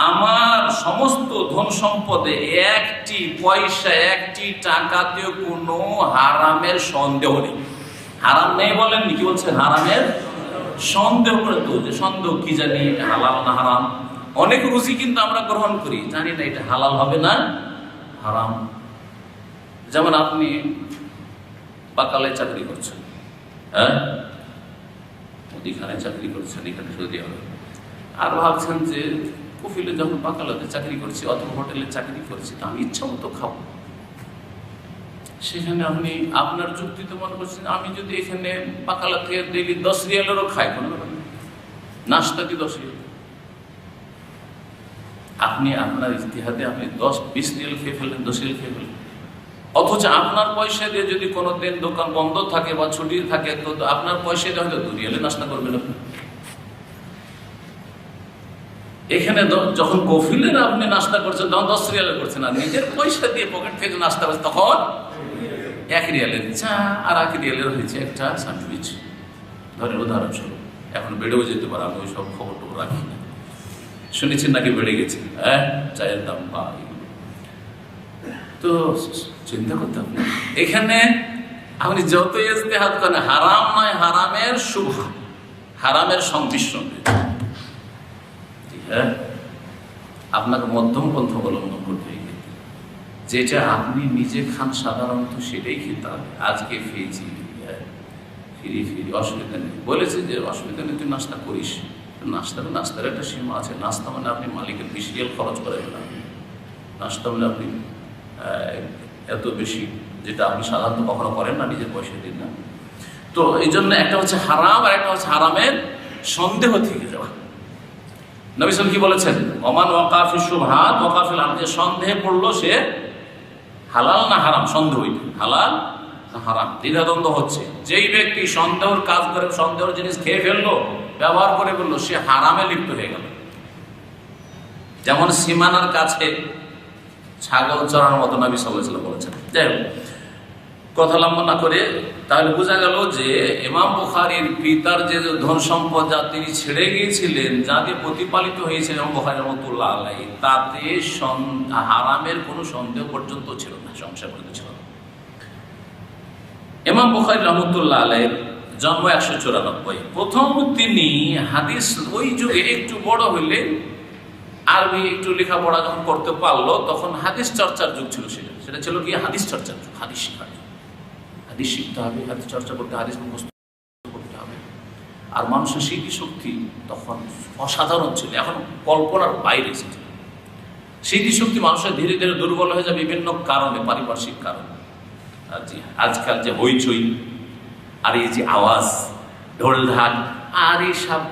আমার সমস্ত ধন সম্পদে একটি পয়সা, একটি টাকাতেও কোনো হারামের সন্দেহ নেই। হারাম নেই বলেননি, কি বলছে? হারামের সন্দেহ করে, তো যে সন্দেহ কি জানি হালাল না হারাম। অনেক রুজি কিন্তু আমরা গ্রহণ করি, জানি না এটা হালাল হবে না হারাম। যেমন আপনি বাকালে চাকরি করছেন, হ্যাঁ, মুদিখানায় চাকরি করছেন, এখানে সৌদি আরবে, আর ভাবছেন যে কফিলে যখন বাকালাতে চাকরি করছি অথবা হোটেলে চাকরি করছি, তা আমি ইচ্ছা মতো খাবো। সেখানে আপনি আপনার যুক্তিতে মনে করছেন, আমি যদি এখানে বাকালা থেকে ডেলি 10 রিয়ালেরও খাই, কোনো ব্যাপার নেই, নাস্তা দিয়ে 10 রিয়াল, আপনি আপনার ইজতিহাদে আপনি 10-20 রিয়াল খেয়ে ফেললেন, 10 রিয়াল খেয়ে ফেললেন। অথচ আপনার পয়সা দিয়ে যদি কোনো দিন দোকান বন্ধ থাকে বা ছুটি থাকে, তো আপনার পয়সা দিয়ে হয়তো 2 রিয়ালে নাস্তা করবেন আপনি। এখানে যখন কফিলের আপনি নাস্তা করছেন তখন 10 রিয়ালে করছেন, আর নিজের পয়সা দিয়ে পকেট থেকে নাস্তা করছেন তখন 1 রিয়ালের চা আর 1 রিয়ালের হয়েছে একটা স্যান্ডউইচ, ধরেন উদাহরণস্বরূপ। এখন বেড়েও যেতে পারে, আমি ওই সব খবর টবর রাখি না, শুনেছেন নাকি বেড়ে গেছে, হ্যাঁ, চায়ের দাম বা তো চিন্তা করতে হবে। এখানে আপনি যত ইজতিহাদ করেন, হারাম নয়, হারামের শুভ, হারামের সংমিশ্রণ, হ্যাঁ, আপনাকে মধ্যম পন্থা অবলম্বন করতে হবে। যেটা আপনি নিজে খান সাধারণত সেটাই খেতে হবে। আজকে খেয়েছি, ফিরি অসুবিধা নেই, বলেছে যে অসুবিধা নেই, তুই নাস্তা করিস, নাস্তার একটা সীমা আছে। নাস্তা মানে আপনি মালিকের 20 রিয়াল খরচ করাবেন না, নাস্তা মানে আপনি এত বেশি, যেটা আপনি সাধারণত কখনো করেন না, নিজের পয়সা দিন না। তো এই জন্য একটা হচ্ছে হারাম, আর একটা হচ্ছে হারামের সন্দেহ থেকে যাওয়া। নবী সাল্লাল্লাহু আলাইহি ওয়াসাল্লাম কি বলেছেন? ওমান ওয়াকাফি শুবহাত ওয়াকাফিল হারাম, যে সন্দেহে পড়লো সে হালাল না হারাম, সন্দেহ, হালাল না হারাম দ্বিধাদ্বন্দ্ব হচ্ছে। যেই ব্যক্তি সন্দেহের কাজ করে, সন্দেহের জিনিস খেয়ে ফেললো, ব্যবহার করে ফেললো, সে হারামে লিপ্ত হয়ে গেল। যেমন সীমানার কাছে ছাগল চড়ানোর মতো নবী সাল্লাল্লাহু আলাইহি ওয়াসাল্লাম বলেছেন। যাই হোক, কথা লম্বা না করে তাহলে বোঝা গেল যে ইমাম বুখারীর পিতার যে ধন সম্পদ যা তিনি ছেড়ে গিয়েছিলেন, যা দিয়ে প্রতিপালিত হয়েছে ইমাম বুখারী রাহমাতুল্লাহ আলাইহি, তাতে হারামের কোনো সন্দেহ পর্যন্ত ছিল না, সংশয় পর্যন্ত ছিল না। ইমাম বুখারী রাহমাতুল্লাহ আলাইহির জন্ম 194। প্রথম তিনি হাদিস ওই যুগে একটু বড় হইলে, আরবি একটু লেখাপড়া যখন করতে পারলো, তখন হাদিস চর্চার যুগ ছিল। সেটা ছিল কি? হাদিস চর্চার যুগ। হাদিস শিখতে হবে, হাদিস চর্চা করতে, হাদিস মুখস্থ করতে হবে। আর মানুষের স্মৃতিশক্তি তখন অসাধারণ ছিল, এখন কল্পনার বাইরে ছিল। স্মৃতিশক্তি মানুষের ধীরে ধীরে দুর্বল হয়ে যায় বিভিন্ন কারণে, পারিপার্শ্বিক কারণে। আর জি আজকাল যে হইচই আর এই যে আওয়াজ, ঢোলঢাক আর এই সব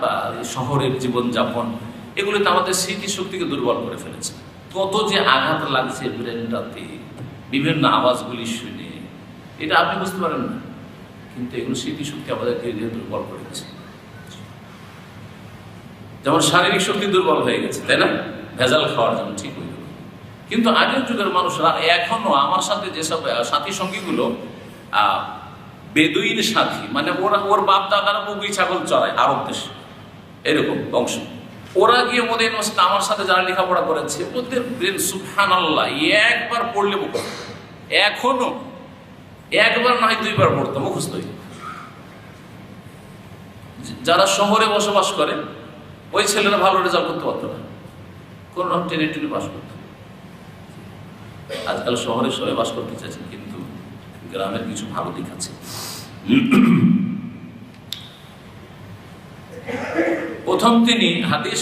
শহরের জীবনযাপন, এগুলোতে আমাদের স্মৃতিশক্তিকে দুর্বল করে ফেলেছে। কত যে আঘাত লাগছে ব্রেনটাতে বিভিন্ন আওয়াজগুলি শুনে, এটা আপনি বুঝতে পারেন না, কিন্তু এগুলো স্মৃতিশক্তি আমাদের ধীরে ধীরে দুর্বল করে গেছে। যেমন শারীরিক শক্তি দুর্বল হয়ে গেছে, তাই না, ভেজাল খাওয়ার জন্য ঠিক হয়ে গেল। কিন্তু আগের যুগের মানুষরা এখনো, আমার সাথে যেসব সাথী সঙ্গীগুলো বেদুইন সাথী, মানে ওর বাপ দাদারা মুগি ছাগল চড়ায় আরব দেশে, এরকম বংশ, ওরা গিয়ে মদিনা মসজিদে আমার সাথে যারা লেখাপড়া করেছে, ওদের ব্রেন সুবহানাল্লাহ একবার পড়লে মুখস্থ, এখনো একবার নয় দুইবার পড়তো মুখস্থ। যারা শহরে বসবাস করে ওই ছেলেরা ভালো রেজাল্ট করতে পারতো না, কোন টেনে টেনে পাস করতো। আজকাল শহরে সবাই বাস করতে চাইছেন, কিন্তু গ্রামের কিছু ভালো দিক আছে। প্রথম তিনি হাদিস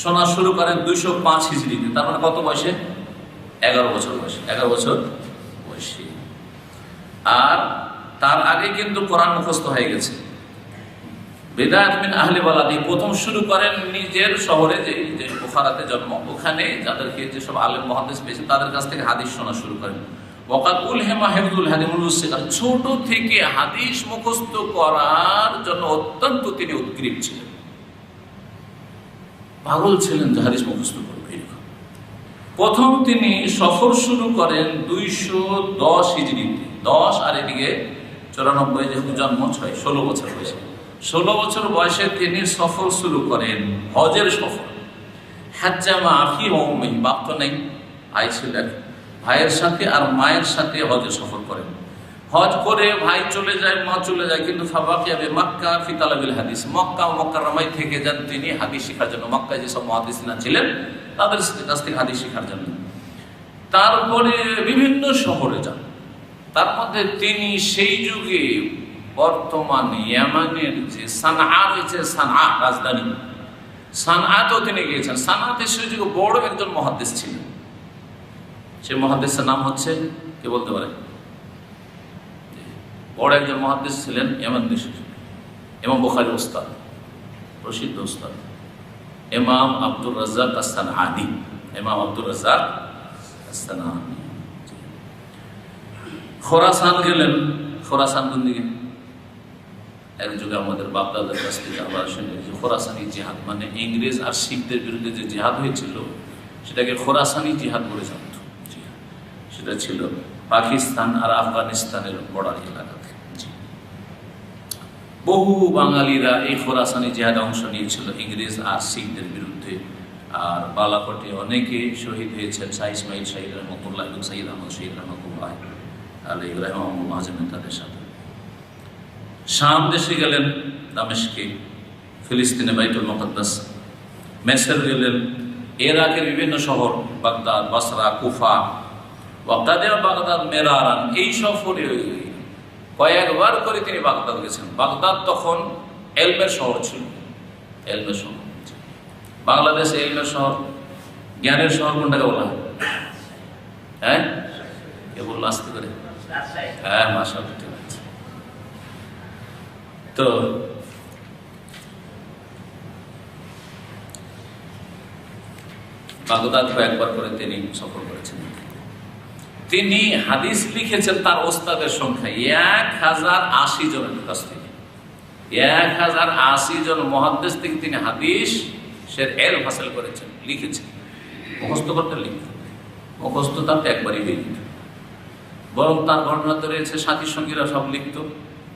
শোনা শুরু করেন 205 হিজরিতে, তার মানে কত বয়সে? 11 বছর বয়সে, 11 বছর বয়সে। আর তার আগে কিন্তু কোরআন মুখস্থ হয়ে গেছে। বিদায়াত মিন আহলি বালাদি, প্রথম শুরু করেন নিজের শহরে, যে বুখারাতে জন্ম, ওখানে যাদেরকে যেসব আলেম মুহাদ্দিস পেয়েছে তাদের কাছ থেকে হাদিস শোনা শুরু করেন। ওয়াকাদ উলহিমা হিফযুল হাদিস মুনযু সিগার, ছোট থেকে হাদিস মুখস্থ করার জন্য অত্যন্ত তিনি উদ্গ্রীব ছিলেন, পাগল ছিলেন যে হাদিস মুখস্থ করবে। প্রথম তিনি সফর শুরু করেন 210 হিজরিতে, 10 আর এদিকে 94, যেহেতু জন্ম 16 বছর বয়সে, 16 বছর বয়সে তিনি সফর শুরু করেন, হজের সফর। হাজ্জামা আখি ওয়া উম্মিহি, বাপ তো নেই, ভাই ছিলেন, ভাইয়ের সাথে আর মায়ের সাথে হজের সফর করেন। হজ করে ভাই চলে যায়, মা চলে যায়, কিন্তু ফাবাকিয়া বিমাক্কা ফি তালাবিল হাদিস, মক্কা মুকাররমায় থেকে যান তিনি হাদিস শেখার জন্য। মক্কায় যেসব মুহাদ্দিসিনা ছিলেন তাদের কাছ থেকে হাদিস শেখার জন্য। তারপরে বিভিন্ন শহরে যান, তার মধ্যে তিনি সেই যুগে বর্তমান ইয়ামানের যে সানআ রয়েছে, সানআ রাজধানী, সানআতেও তিনি গিয়েছেন। সানআতে সেই যুগে বড় একজন মুহাদ্দিস ছিলেন, সেই মুহাদ্দিসের নাম হচ্ছে, কে বলতে পারে? বড় একজন মুহাদ্দিস ছিলেন ইয়ামান দেশের, ইমাম বুখারীর উস্তাদ, প্রসিদ্ধ উস্তাদ ইমাম আব্দুর রাজ্জাক আস-সানআনী, ইমাম আব্দুর রাজ্জাক আস-সানআনী। খোরাসান গেলেন, খোরাসান কোন দিকে? এক যুগে আমাদের বাপদাদার কাছ থেকে আমরা শুনি যে খোরাসানি জিহাদ, মানে ইংরেজ আর শিখদের বিরুদ্ধে যে জিহাদ হয়েছিল সেটাকে খোরাসানি জিহাদ বলে জানত। সেটা ছিল পাকিস্তান আর আফগানিস্তানের বর্ডার এলাকাতে। বহু বাঙালিরা এই খোরাসানি জিহাদে অংশ নিয়েছিল ইংরেজ আর শিখদের বিরুদ্ধে। আর বালাকোটে অনেকে শহীদ হয়েছেন, শাহ ইসমাইল শাহীদ রহমতুল্লাহ এবং সৈয়দ আহমদ শহীদ রহমতুল্লাহ আলী ইব্রাহিম মাহাজমেন তাদের সাথে। শাম দেশে গেলেন, দামেস্কে, ফিলিস্তিনে বাইতুল মুকাদ্দাস, মেসর গেলেন, ইরাকের বিভিন্ন শহর, বাগদাদ, বাসরা, কুফা, ওয়াকাদিয়া বাগদাদ মেরারান, এই সফরে কয়েকবার করে তিনি বাগদাদ গেছেন। বাগদাদ তখন এলমের শহর ছিল, এলমের শহর। বাংলাদেশে এলমের শহর, জ্ঞানের শহর কোনটাকে বলা হয়? হ্যাঁ, কে বললো আসতে করে? হ্যাঁ, মাশাআল্লাহ, ঠিক আছে। তো বাগদাদ কয়েকবার করে তিনি সফর করেছেন। তিনি হাদিস লিখেছেন তার ওস্তাদের সংখ্যা 1080 জনের কাছ থেকে। 1080 জন মুহাদ্দিস থেকে তিনি হাদিসের ইলম হাসিল করেছেন, লিখেছেন। মুখস্থ করতে লিখতেন, মুখস্থ তার একবারই হয়ে যেত। বরং তার ঘটনা তো রয়েছে, সাথী সঙ্গীরা সব লিখত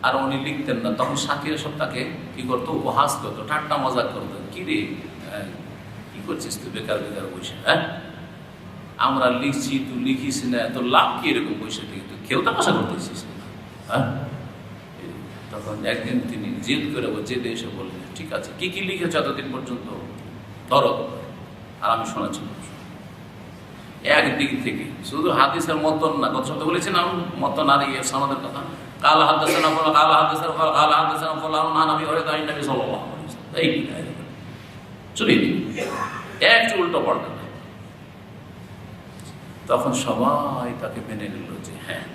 আর উনি লিখতেন না, তখন সাথীরা সব তাকে কি করতো? উপহাস করতো, ঠাট্টা মজাক করতো। কি রে, কি করছিস তুই বেকার বেকার বসে? হ্যাঁ, আমরা লিখছি, তুই লিখিস না, তোর লাভ কি এরকম বসে থেকে? তুই কেউ তামাশা করতেছিস? হ্যাঁ। তখন একদিন তিনি জেদ করে জেদে এসে বললেন, ঠিক আছে, কি কি লিখেছ এতদিন পর্যন্ত ধরো, আর আমি শোনাচ্ছি। একদিক থেকে শুধু হাদিসের মতন না, কত শব্দ বলেছিলাম মতন আর ইয়ে সনদের কথা। কাল হাদিসেনা বলা, কাল হাদিসের ফল, কাল হাদিসেনা ফলান না নবী হরে তাই নবী সাল্লাল্লাহু আলাইহি ওয়াসাল্লাম, এই চলে একটু উল্টো পাল্টা। তখন সবাই তাকে মেনে নিল যে হ্যাঁ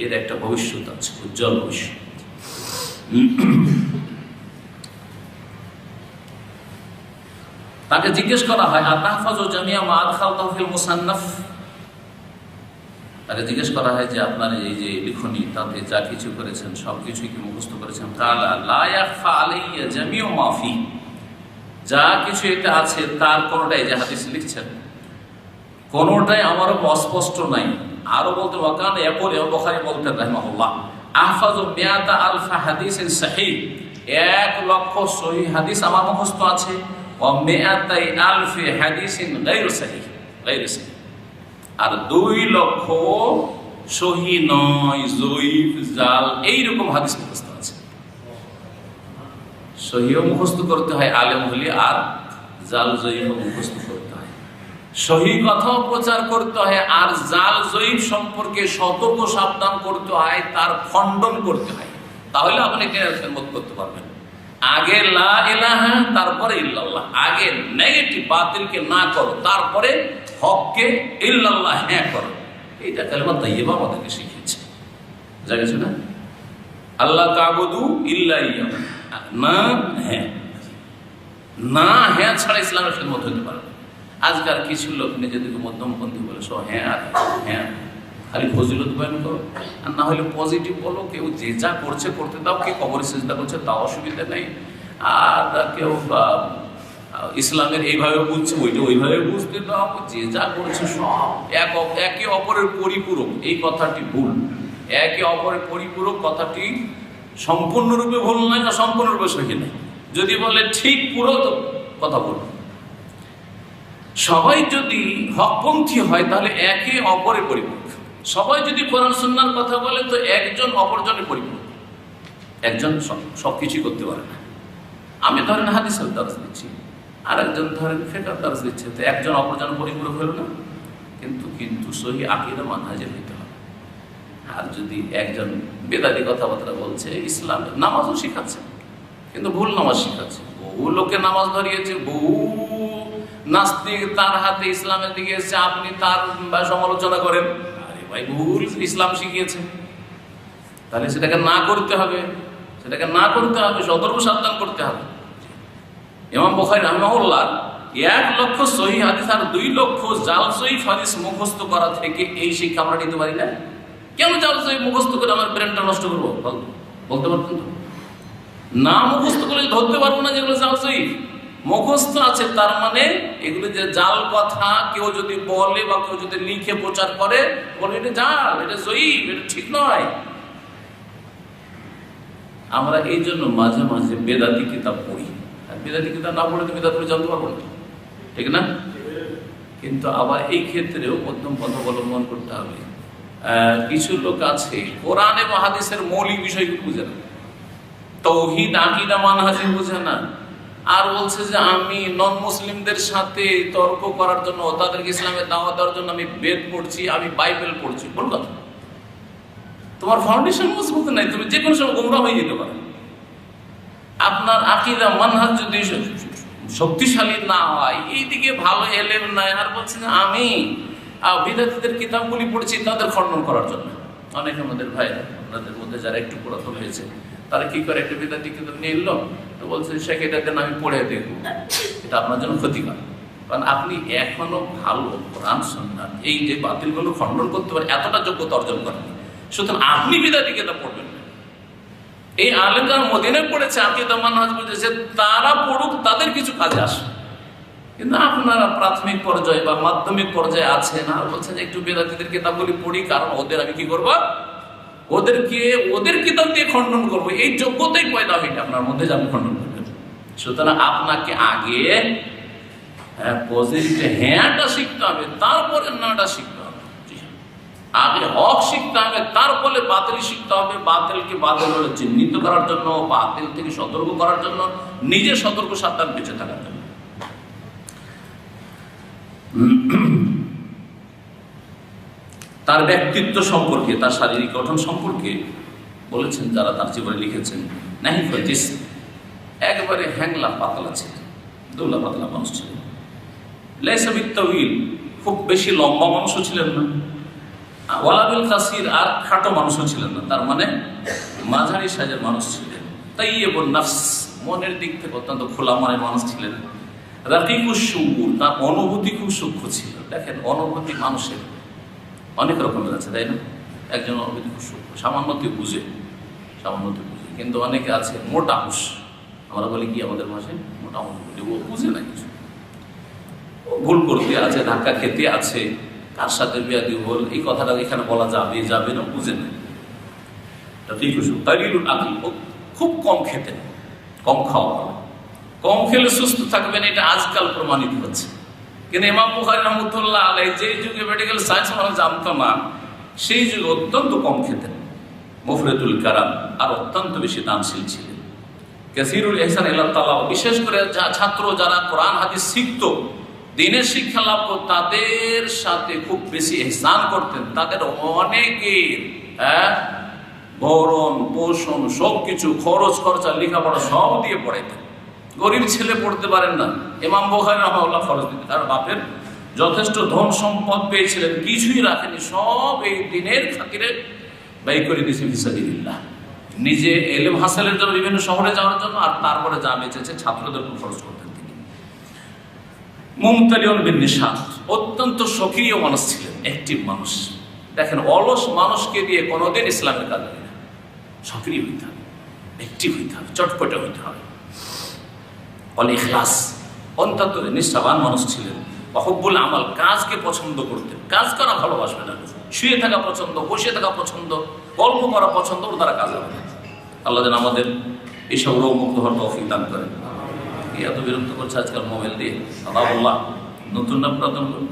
এর একটা ভবিষ্যৎ আছে, উজ্জ্বল ভবিষ্যৎ। তাকে জিজ্ঞেস করা হয় আতাহফাজু জামিয়া মা আদখালতাহু ফিল মুসান্নাফ, তাকে জিজ্ঞেস করা হয় যে আপনার এই যে লিখনি তাতে যা কিছু করেছেন সবকিছু কি মুখস্থ করেছেন? কালা লা ইয়াখফা আলাইয়া জামিউ মা ফি, যা কিছু এটা আছে তার কোনটাই, যে হাদিস লিখছেন কোনটাই আমার অস্পষ্ট নাই। আরো বলতে ওয়াকান ইয়াকুল, ইমাম বুখারী বলতেন রাহিমাহুল্লাহ, আহফাজু মিয়াতা আলফা হাদিসিন সহিহ, 1,00,000 সহিহ হাদিস আমার মুখস্থ আছে। ওয়া মিয়াতাই আলফি হাদিসিন গায়রু সহিহ, গায়রু সহিহ, আর 2,00,000 সহিহ নয়, যঈফ, জাল এইরকম হাদিস মুখস্থ আছে। সহিহ মুখস্থ করতে হয় আলেম হলে, আর জাল যঈফ মুখস্থ করতে হয়। সহিহ কথাও প্রচার করতে হয়, আর জাল যঈফ সম্পর্কে সতর্ক সাবধান করতে হয়, তার খণ্ডন করতে হয়। তাহলে আপনি খেদমত করতে পারবেন। আগে লা ইলাহা, তারপরে ইল্লাল্লাহ। আগে নেগেটিভ বাতিলকে না করো, তারপরে হককে ইল্লাল্লাহ হ্যাঁ করো। এইটা কালেমা তাইয়্যিবা আমাদেরকে শিখিয়েছে, বুঝা গেছে না? আল্লাহ তা'বুদু ইল্লা ইয়্যাহু, না হ্যাঁ, না হ্যাঁ ছাড়া ইসলামের খেদমত হতে পারে না। আজকাল কিছু লোক নিজেদেরকে মধ্যমপন্থী বলে, সব হ্যাঁ আর হ্যাঁ, খালি ফজিলত বয়ান করো, আর না হলে পজিটিভ বলো। কেউ যে যা করছে করতে দাও, কে কবরে সিজদা করছে তাও অসুবিধা নেই, আর কেউ ইসলামের এইভাবে বুঝছে ওইটা ওইভাবে বুঝতে দাও, যে যা করছে সব একে অপরের পরিপূরক। এই কথাটি ভুল। একে অপরের পরিপূরক কথাটি সম্পূর্ণরূপে ভুল নয়, না সম্পূর্ণরূপে সহি নয়। যদি বলে ঠিক পুরো, তো কথা বলবে। সবাই যদি হকপন্থী হয় তাহলে একে অপরের পরিপূরক। সবাই যদি কোরআন সুন্নাহর কথা বলে তো একজন অপরজনের পরিপূরক। একজন সবকিছু করতে পারে না। আমি ধরেন হাদিসের দরস দিচ্ছি, আর একজন ধরেন ফিকহের দরস দিচ্ছে, তো একজন অপরজনের পরিপূরক হলো না? কিন্তু সহি আকীদা মানহাজের হতে হবে। আর যদি একজন বেদাতি কথাবার্তা বলছে, ইসলামের নামাজও শিখাচ্ছে কিন্তু ভুল নামাজ শিখাচ্ছে, বহু লোকে নামাজ ধরিয়েছে, বহু নাস্তিক তার হাতে ইসলামের দিকে এসেছে, আপনি তার সমালোচনা করেন, আরে ভাই ভুল ইসলাম শিখিয়েছে। তাহলে সেটাকে না করতে হবে, সেটাকে না করতে হবে, সতর্ক সাবধান করতে হবে। ইমাম বুখারী রাহিমাহুল্লাহ 1,00,000 সহিহ হাদিস আর 2,00,000 জাল যঈফ হাদিস মুখস্থ করা থেকে এই শিক্ষা আমরা নিতে পারি না। কেন জাল যঈফ মুখস্থ করে আমার ব্রেনটা নষ্ট করবো? বলতে পারতেন তো? না মুখস্থ করে ধরতে পারবো না যেগুলো জাল যঈফ। মুখস্থ আছে তার মানে এগুলো যে জাল কথা কেউ যদি বলে বা কেউ যদি লিখে প্রচার করে, বলে এটা জাল, এটা যঈফ, এটা ঠিক নয়। আমরা এই জন্য মাঝে মাঝে বেদাতি কিতাব পড়ি, আর বেদাতি কিতাব না পড়লে তো বেদাত করে জানতে পারবো না, ঠিক না? কিন্তু আবার এই ক্ষেত্রেও মধ্যম পথ অবলম্বন করতে হবে। কিছু লোক আছে কোরআন এবং হাদিসের মৌলিক বিষয়গুলো বুঝে না, তাওহীদ আকীদা মানহাজ বুঝে না, আর বলছে যে আমি নন মুসলিমদের সাথে তর্ক করার জন্য, তাদেরকে ইসলামের দাওয়াত দেওয়ার জন্য আমি বেদ পড়ছি, আমি বাইবেল পড়ছি। ভুল কথা। তোমার ফাউন্ডেশন মজবুত নাই, তুমি যে কোনো সময় গোমরাহ হয়ে যেতে পারো। আপনার আকীদা মানহাজ যদি শক্তিশালী না হয়, এইদিকে ভালো এলেম নাই, আর বলছে না আমি বিদাতীদের কিতাবগুলি পড়ছি তাদের খণ্ডন করার জন্য। অনেক আমাদের ভাই আপনাদের মধ্যে যারা একটু পুরাতন হয়েছে, তারা কি করে, একটা বিদাতী কিতাব নিয়ে এলো, তো বলছে শেখ এটা দেন আমি পড়ে দেখবো। এটা আপনার জন্য ক্ষতিকর, কারণ আপনি এখনো ভালো কোরআন সুন্নাহ এই যে বাতিলগুলো খণ্ডন করতে পারেন, এতটা যোগ্যতা অর্জন করেন। সুতরাং আপনি বিদাতী কিতাব পড়বেন না। এই আলেমরা মদিনায় পড়েছে, আকীদা মানহাজ বুঝেছে, তারা পড়ুক, তাদের কিছু কাজে আসে। কিন্তু আপনারা প্রাথমিক পর্যায়ে বা মাধ্যমিক পর্যায়ে আছেন, আর বলছেন যে একটু বেদাতীদের কিতাবগুলি পড়ি, কারণ ওদের আমি কি করবো, ওদের কিতাব দিয়ে খণ্ডন করবো। এই যোগ্যতাই পয়দা হয়নি আপনার মধ্যে যে আপনি খণ্ডন করবেন। সুতরাং আপনাকে আগে পজিটিভ হ্যাঁটা শিখতে হবে, তারপরে নাটা শিখতে হবে। আগে হক শিখতে হবে, তারপরে বাতিল শিখতে হবে। বাতিলকে বাতিল বলে চিহ্নিত করার জন্য, বাতিল থেকে সতর্ক করার জন্য, নিজে সতর্ক সাবধান বেঁচে থাকার জন্য। তার ব্যক্তিত্ব সম্পর্কে, তার শারীরিক গঠন সম্পর্কে বলেছেন যারা তার জীবনে লিখেছেন, নাহি ফজিস, একবারে হ্যাংলা পাতলা ছিলেন, দুলা পাতলা মানুষ ছিলেন। লাইসা বিত্তাউইল, খুব বেশি লম্বা মানুষও ছিলেন না, ওয়ালাবিল কাসির, আর খাটো মানুষও ছিলেন না, তার মানে মাঝারি সাইজের মানুষ ছিলেন। তাইয়্যিবুন নাফস, মনের দিক থেকে অত্যন্ত খোলা মনের মানুষ ছিলেন। রাকিকুশ শুউর, তার অনুভূতি খুব সূক্ষ্ম ছিল। দেখেন, অনুভূতি মানুষের অনেক রকমের আছে, তাই না? একজন অনুভূতি খুব সূক্ষ্ম, সামান্যতে বুঝে, কিন্তু অনেকে আছে মোটা হুঁশ, আমরা বলি কি আমাদের ভাষায় মোটা অনুভূতি, ও বুঝে না কিছু, ও ভুল করতে আছে, ধাক্কা খেতে আছে, কার সাথে বিয়াদি বল, এই কথাটা এখানে বলা যাবে না, বুঝে না। ও খুব কম খেতেন, কম খাওয়া, কম খেলে সুস্থ থাকবেন, এটা আজকাল প্রমাণিত হচ্ছে। কিন্তু ইমাম বুখারী রাহমাতুল্লাহ আলাইহি যে যুগে মেডিকেল সায়েন্স মানুষ জানতো না, সেই যুগে অত্যন্ত কম খেতেন, মুফরিদুল কারাম, আর অত্যন্ত বেশি দানশীল ছিলেন। কাসীরুল ইহসান ইলা তাআলা, বিশেষ করে ছাত্র যারা কোরআন হাদিস শিখতো, দিনের শিক্ষা লাভ করত, তাদের সাথে খুব বেশি ইহসান করতেন। তাদের অনেকের ভরণ পোষণ সবকিছু, খরচ খরচা, লেখাপড়া সব দিয়ে পড়াইতেন। গরিব ছেলে পড়তে পারেন না, ইমাম বুখারী রাহমাহুল্লাহ খরচ দিতেন। তার বাপের যথেষ্ট ধন সম্পদ পেয়েছিলেন, কিছুই রাখেনি, সব এই দিনের খাতিরে ব্যয় করে দিয়েছে ফিসাবিলিল্লাহ। নিজে এলেম হাসিলের জন্য বিভিন্ন শহরে যাওয়ার জন্য, আর তারপরে যা বেঁচেছে ছাত্রদের উপর খরচ করতেন তিনি। মুমতালিউন বিন নিশাত, অত্যন্ত সক্রিয় মানুষ ছিলেন, অ্যাক্টিভ মানুষ। দেখেন, অলস মানুষকে দিয়ে কোনোদিন ইসলামের কাজ হয় না, সক্রিয় হইতে হবে, অ্যাক্টিভ হইতে হবে, চটপটে হইতে হবে। অল ইখলাস, অন্তরে নিষ্ঠাবান মানুষ ছিলেন। ওয়াহুব্বুল আমাল, কাজকে পছন্দ করতেন, কাজ করা ভালোবাসবে না, শুয়ে থাকা পছন্দ, বসে থাকা পছন্দ, গল্প করা পছন্দ, ওর দ্বারা কাজ হবে না। আল্লাহ যেন আমাদের এইসব রোগ মুক্ত হওয়ার তৌফিক দান করেন। এত বিরক্ত করছে আজকাল মোবাইল দিয়ে, আল্লাহ, নতুন না পুরাতন লোক?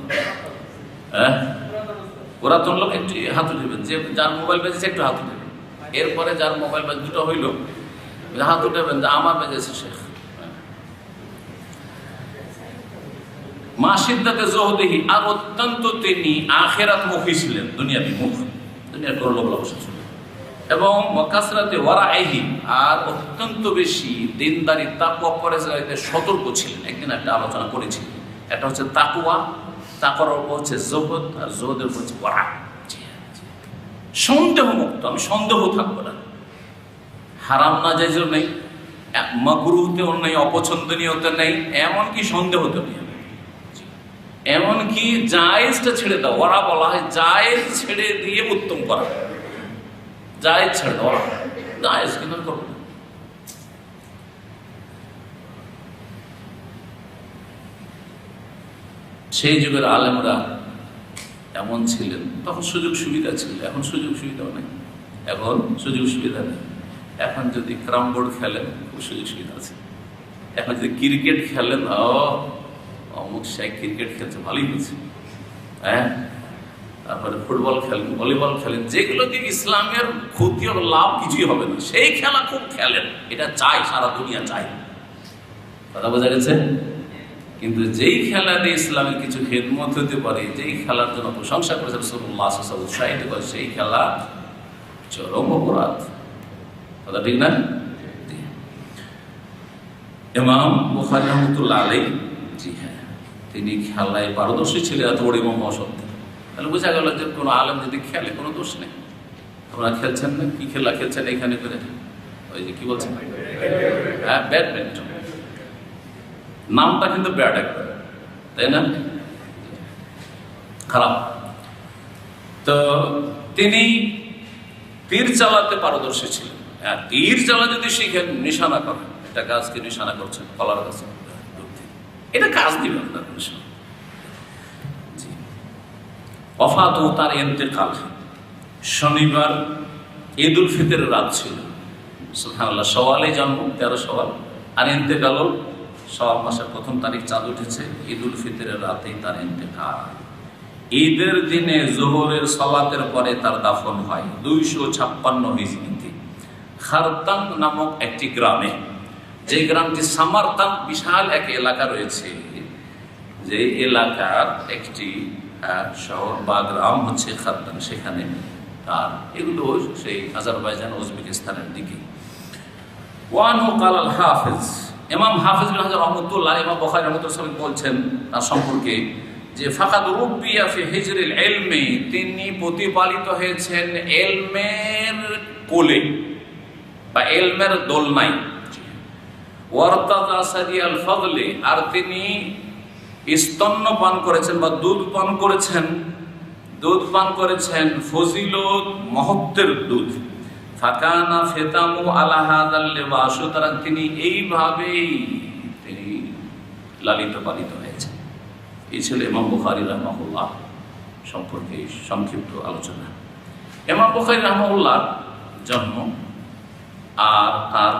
পুরাতন লোক একটু হাত উঠাবেন, যে যার মোবাইল বেজেছে একটু হাত উঠাবেন। এরপরে যার মোবাইল বেজে দুটো হইল, হাত উঠাবেন যে আমার বেজেছে শেখ। মা সিদ্দাতে জহদিহি, আর অত্যন্ত তিনি আখিরাত মুখী ছিলেন, দুনিয়া বিমুখ, দুনিয়ার কোনো লোক লালসা ছিল। এবং কাসরাতে ওয়ারাইহি, আর অত্যন্ত বেশি দিনদারি, তাকওয়া পরেজগারিতে সতর্ক ছিলেন। একদিন একটা আলোচনা করেছি, একটা হচ্ছে তাকওয়া, তাকওয়ার উপর হচ্ছে জহদ, আর জহদের উপর হচ্ছে ওয়ারা, সন্দেহ মুক্ত। আমি সন্দেহ থাকবো না, হারাম না জায়েজও নেই, মাকরুহতেও নেই, অপছন্দনীয়তে নেই, এমনকি সন্দেহতে নেই, এমনকি জায়েজটা ছেড়ে দাও। ওরা বলা হয় জায়েজ ছেড়ে দিয়ে উত্তম করা, জায়েজ ছেড়ে দাও, জায়েজ কিন্তু করবো না। সেই যুগের আলেমরা এমন ছিলেন, তখন সুযোগ সুবিধা ছিল, এখন সুযোগ সুবিধাও নেই, এখন সুযোগ সুবিধা নেই। এখন যদি ক্যারাম বোর্ড খেলেন, খুব সুযোগ সুবিধা আছে। এখন যদি ক্রিকেট খেলেন, অমুক শেখ ক্রিকেট খেলছে, ভালোই হচ্ছে, তারপরে ফুটবল খেলেন, ভলিবল খেলেন, যেগুলো দিয়ে ইসলামের ক্ষতি ও লাভ কিছুই হবে না, সেই খেলা খুব খেলেন। এটা চাই, সারা দুনিয়া চাই, কথা বোঝা গেছে? কিন্তু যেই খেলা দিয়ে ইসলামের কিছু খেদমত হতে পারে, যেই খেলার জন্য প্রশংসা করেছে রাসূলুল্লাহ সাল্লাল্লাহু আলাইহি ওয়াসাল্লাম, উৎসাহিত করে, সেই খেলা চরম অপরাধ, কথা ঠিক না? ইমাম বুখারী রাহমাতুল্লাহ আলাইহি, জি হ্যাঁ, তিনি খেলায় পারদর্শী ছিলেন, এত বড় ইমাম হওয়া সত্ত্বেও। তাহলে বোঝা গেল যে কোনো আলেম যদি খেলে, কোনো দোষ নেই। আপনারা খেলছেন না, কি খেলা খেলছেন এখানে করে? ওই যে কি বলছেন, হ্যাঁ, ব্যাডমিন্টন। নামটা কিন্তু ব্যাড একবার, তাই না? খারাপ। তো তিনি তীর চালাতে পারদর্শী ছিলেন। হ্যাঁ, তীর চালা যদি শিখেন, নিশানা করেন, এটা গাছকে নিশানা করছেন, কলার গাছ, এটা কাজ দিবে আপনার নিশানা। ওয়াফাত ও তার ইন্তেকাল শনিবার ঈদ উল ফিতরের রাত ছিল। সুবহানাল্লাহ, সওয়ালে জন্ম, 13 সওয়াল, আর ইন্তেকাল সওয়াল মাসের 1ম তারিখ, চাঁদ উঠেছে, ঈদ উল ফিতরের রাতেই তার ইন্তেকাল। ঈদের দিনে জোহরের সালাতের পরে তার দাফন হয় 256 হিজরিতে খারতান নামক একটি গ্রামে। যে গ্রামটি সামারতান, বিশাল এক এলাকা রয়েছে, যে এলাকার একটি শহর বা গ্রাম হচ্ছে খাদ্দান, সেখানে তার এগুলো সেই আজারবাইজান উজবেকিস্তানের দিকে। ওয়ানহু কাল আল হাফিজ, ইমাম হাফিজ বিন হাজার রহমতুল্লাহ, ইমাম বুখারী রহমতুল্লাহ বলছেন তার সম্পর্কে যে ফাকাদ রুব্বিয়া ফি হিজরিল ইলমি, তিনি প্রতিপালিত হয়েছেন ইলমের কোলে বা ইলমের দোলনায়। ওয়ারতাদা সাদিয়াল ফাদলি, আর তিনি স্তন্য পান করেছেন বা দুধ পান করেছেন ফজিলত মহত্বের দুধ। ফাকানা ফিতামু আলা হাযাল লিবাস, সুতরাং তিনি এইভাবেই তিনি লালিত পালিত হয়েছেন। এই ছিল ইমাম বুখারী রাহিমাহুল্লাহ সম্পর্কে সংক্ষিপ্ত আলোচনা। ইমাম বুখারী রাহিমাহুল্লাহর জন্ম আর তার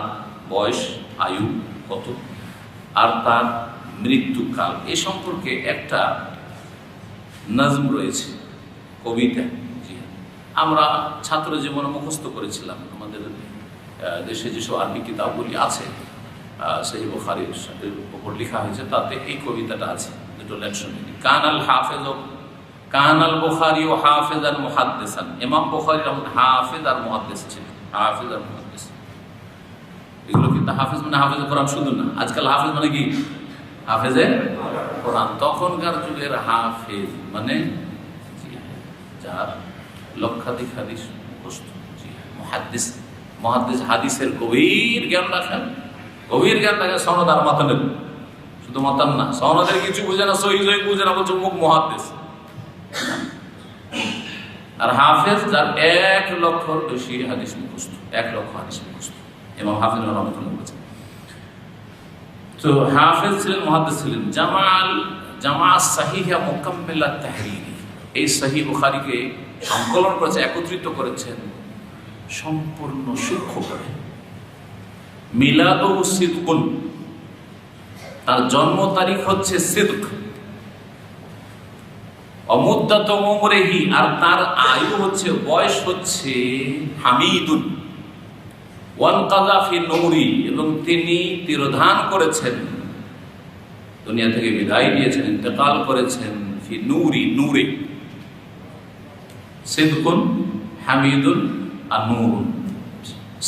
বয়স, আয়ু কত, আর তার মৃত্যুকাল এ সম্পর্কে একটা নজম রয়েছে, কবিতা। আমরা ছাত্র জীবনে মুখস্থ করেছিলাম, আমাদের দেশে যেসব আরবি কিতাবগুলি আছে সেই বুখারীর উপর লেখা হয়েছে, তাতে এই কবিতাটা আছে। দুটো লাইন শুনে নিই। কানাল বুখারী ও হাফিজান মুহাদ্দিসান, ইমাম বুখারী হাফিজ আর মুহাদ্দিস ছিলেন। হাফিজ আর মুহাদ্দিস এগুলো কিন্তু হাফিজ মানে হাফিজ কোরআন শুধু না, আজকাল হাফিজ মানে কি হাফেজে কোরআন। তখনকার যুগের হাফিজ মানে যার লক্ষাধিক হাদিস মুখস্থ। মুহাদ্দিস, মুহাদ্দিস হাদিসের গভীর জ্ঞান রাখেন, সনদ আর মাতানের, শুধু মাতান না, সনদের কিছু বুঝে না, সহি বুঝে না, বলছে মুখ মুহাদ্দিস। আর হাফেজ যার 1 লক্ষর বেশি হাদিস মুখস্থ, 1 লক্ষ হাদিস মুখস্থ। ইমাম হাফিজ রহমাতুল্লাহ বলেছেন। তো হাফেজ ছিলেন, মুহাদ্দিস ছিলেন। জামা সাহিহা মুকাম্মিলা তাহরিরি, এই সহিহ বুখারীকে সংকলন করেছে, একত্রিত করেছেন সম্পূর্ণ সূক্ষ্ম করে। মিলাদুহু সিদকুন, তার জন্ম তারিখ হচ্ছে সিদক। অমুদ্দাতু উমরিহি, আর তার আয়ু হচ্ছে, বয়স হচ্ছে হামিদুন। ওয়ানকাযা ফি নূরি, এবং তিনি তিরোধান করেছেন, দুনিয়া থেকে বিদায় নিয়েছেন, ইন্তেকাল করেছেন ফি নূরি, নূরে। সিদকুন, হামিদুন আর নূরুন।